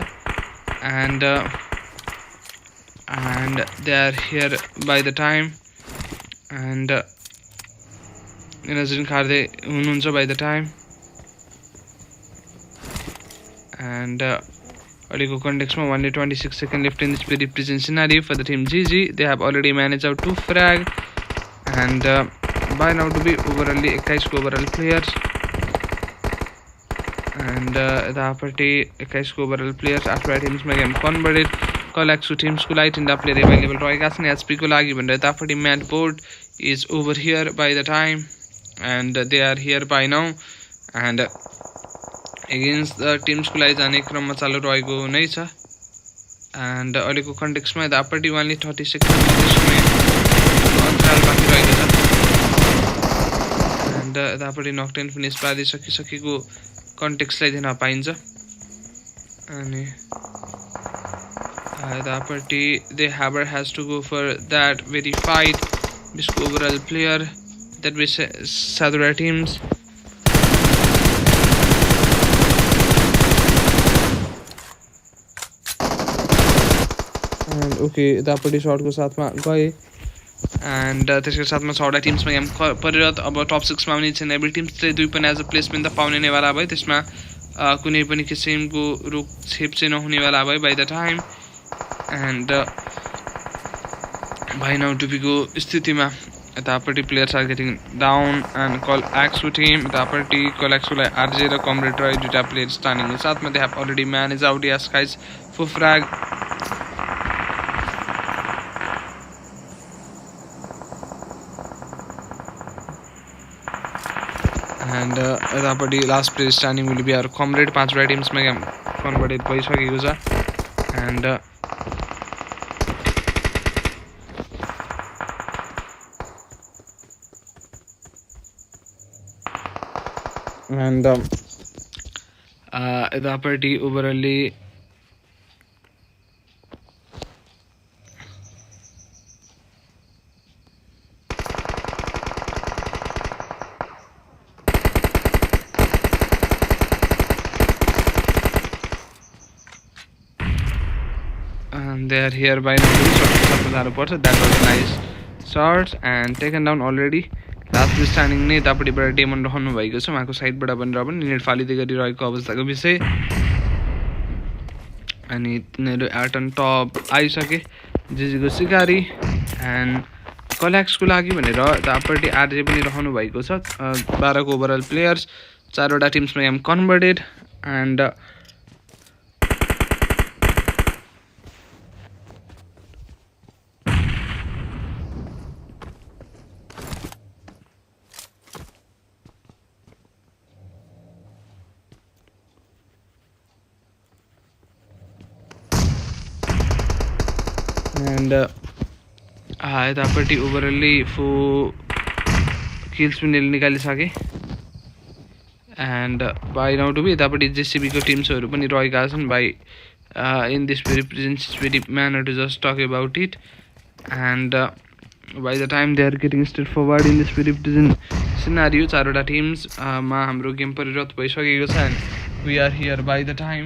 And they are here by the time and energy खार्दै हुनुहुन्छ by the time. And Aliko context only 26 seconds left in this very present scenario for the team GG. They have already managed out 2 frag and by now to be overall 21 overall players and the 21 overall players after teams ma game converted Collax teams को light in the player available रहेका छन् HP को लागि भनेर तापटी mat board is over here by the time and they are here by now and against the teams को लागि जाने क्रममा चालु रहेको नै छ and अहिलेको कन्टेक्स्टमा दापटी only 30 seconds त्यसमै अन्तराल बाँकी रहेको छ and दापटी नकटेन फिनिश पारि सकिसकेको कन्टेक्स्टलाई दिन पाइन्छ अनि दापटी the Haber has to go for that very fight this overall player that we Sadura teams and okay दापटी शॉट को साथमा गए and त्यसको साथमा 6 टिम्समा गेम परिरत अब टप 6 मा पनि छन् एभ्री टिम्सले दुई पनि एज अ प्लेसमेन्ट त पाउने नै वाला भयो त्यसमा कुनै पनि किसिमको रुक छेप चाहिँ नहुने वाला भयो by the time and by now to be go स्थितिमा दापटी players are getting down and call Axu team दापटी call Axu लाई RJ र कमरेड र दुईटा players standing को साथमा they have already managed out yes guys for frag and दापटी last player standing will be our comrade 5 वटा टिम्समा game converted भइसकेको छ and the party overally and they are here by now that was a nice shot and taken down already last standing नै यतापट्टिबाट daemon रहनु भएको छ उहाँको साइडबाट भनेर पनि नेट फालिँदै गरिरहेको अवस्थाको विषय अनि तिनीहरू एट अन टप आइसके जिजीको सिकारी एन्ड कल्याक्सको लागि भनेर यतापट्टि आरजे पनि रहनु भएको छ 12 को ओभरअल प्लेयर्स 4 वटा टिम्समा गेम कन्भर्टेड एन्ड यतापट्टि ओभरअल्ली 4 किल्स पनि निकालिसके and by now to be यतापट्टि जेसीबीको टिम्सहरू पनि रहेका छन् by in this very manner to just talk about it and by the time they are getting straight forward in this very scenario 4 वटा टिम्समा हाम्रो गेम परिरत भइसकेको छ and we are here by the time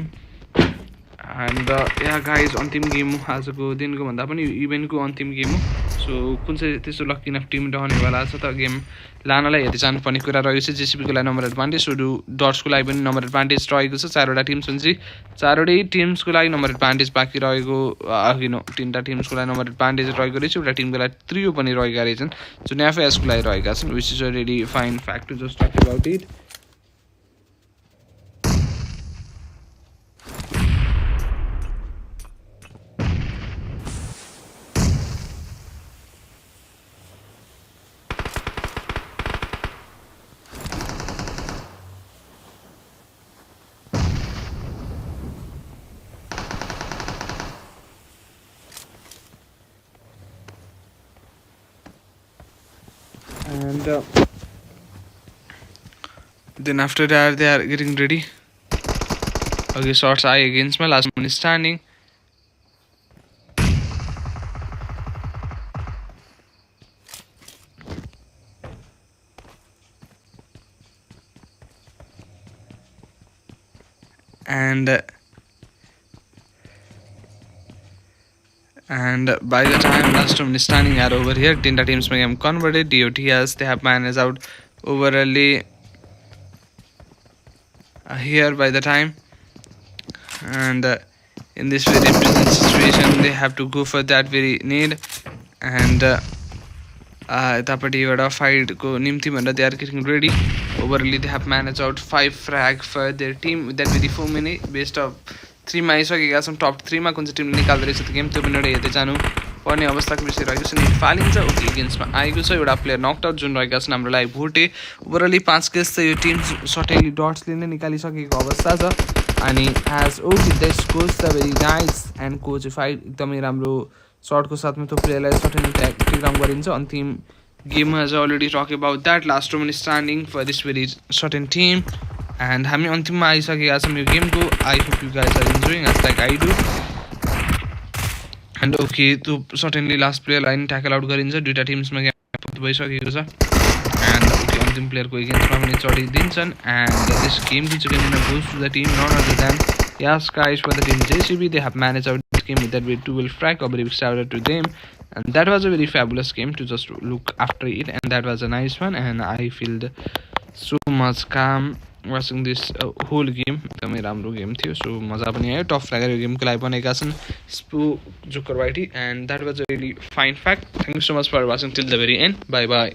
and यहाँ guys अन्तिम game हो आजको दिनको भन्दा पनि इभेन्टको अन्तिम गेम हो सो कुन चाहिँ त्यस्तो लक्की इनफ टिम रहनेवाला छ त गेम लानलाई हेर्दै जानुपर्ने कुरा रहेको छ जेसीबीको लागि नम्बर एडभान्टेज सो डट्सको लागि पनि नम्बर एडभान्टेज रहेको छ 4 वटा टिम्स हुन्छ 4 वटै टिम्सको लागि नम्बर एडभान्टेज बाँकी रहेको अघि 3टा टिम्सको लागि नम्बर एडभान्टेज रहेको रहेछ एउटा टिमको लागि त्रियो पनि रहेका रहेछन् जुन एफएसको लागि रहेका छन् which is a really fine fact to just talk about it and then after that they are getting ready. Okay, shots eye against my last one is standing. And by the time last one is standing are over here, Tinta teams may have converted. DOTS they have managed out over early here by the time, and in this very present situation they have to go for that very need. And यतापट्टिबाट फाइटको निम्ति भनेर they are getting ready. Overly they have managed out 5 frag for their team with that very 4 minute best of 3 मा आइसकेका छौँ. टप 3 मा कुन चाहिँ टिमले निकाल्दो रहेछ त्यो गेम त्यो पनि एउटा हेर्दै जानु पर्ने अवस्थाको विषय रहेको छ. फालिन्छ ओके गेम्समा आएको छ एउटा प्लेयर नकड आउट जुन रहेका छन् हाम्रो लागि भोटे. ओभरअली 5 केस चाहिँ यो टिम सर्टेनली डट्सले नै निकालिसकेको अवस्था छ. अनि as okay this coach the very nice and coach fight एकदमै राम्रो सर्टको साथमा त्यो प्लेयरलाई सर्टेनली टेकडाउन गरिन्छ. अन्तिम game has already talk about that last woman standing for this very certain team. And हामी अन्तिममा आइसकेका छौँ यो गेमको. I hope you guys are enjoying as like I do. And okay त्यो सर्टेनली लास्ट प्लेयरलाई पनि ट्याकल आउट गरिन्छ. दुईवटा टिम्समा गेम भइसकेको छ. एन्ड ओके अन्तिम प्लेयरको एगेन्स्टमा पनि चढिदिन्छन्. And this game which goes to the team none other than Yes guys, for the team JCB they have managed out this game with that way 2-well frag. A very big shout out to them, and that was a very fabulous game to just look after it, and that was a nice one. And I feel so much calm watching this whole game. एकदमै राम्रो game थियो. सो मजा पनि आयो. टप फ्र्यागर यो गेमको लागि बनेका छन् स्पू जोकर वाइटी, and that was a really fine fact. Thank you so much for watching till the very end. Bye bye.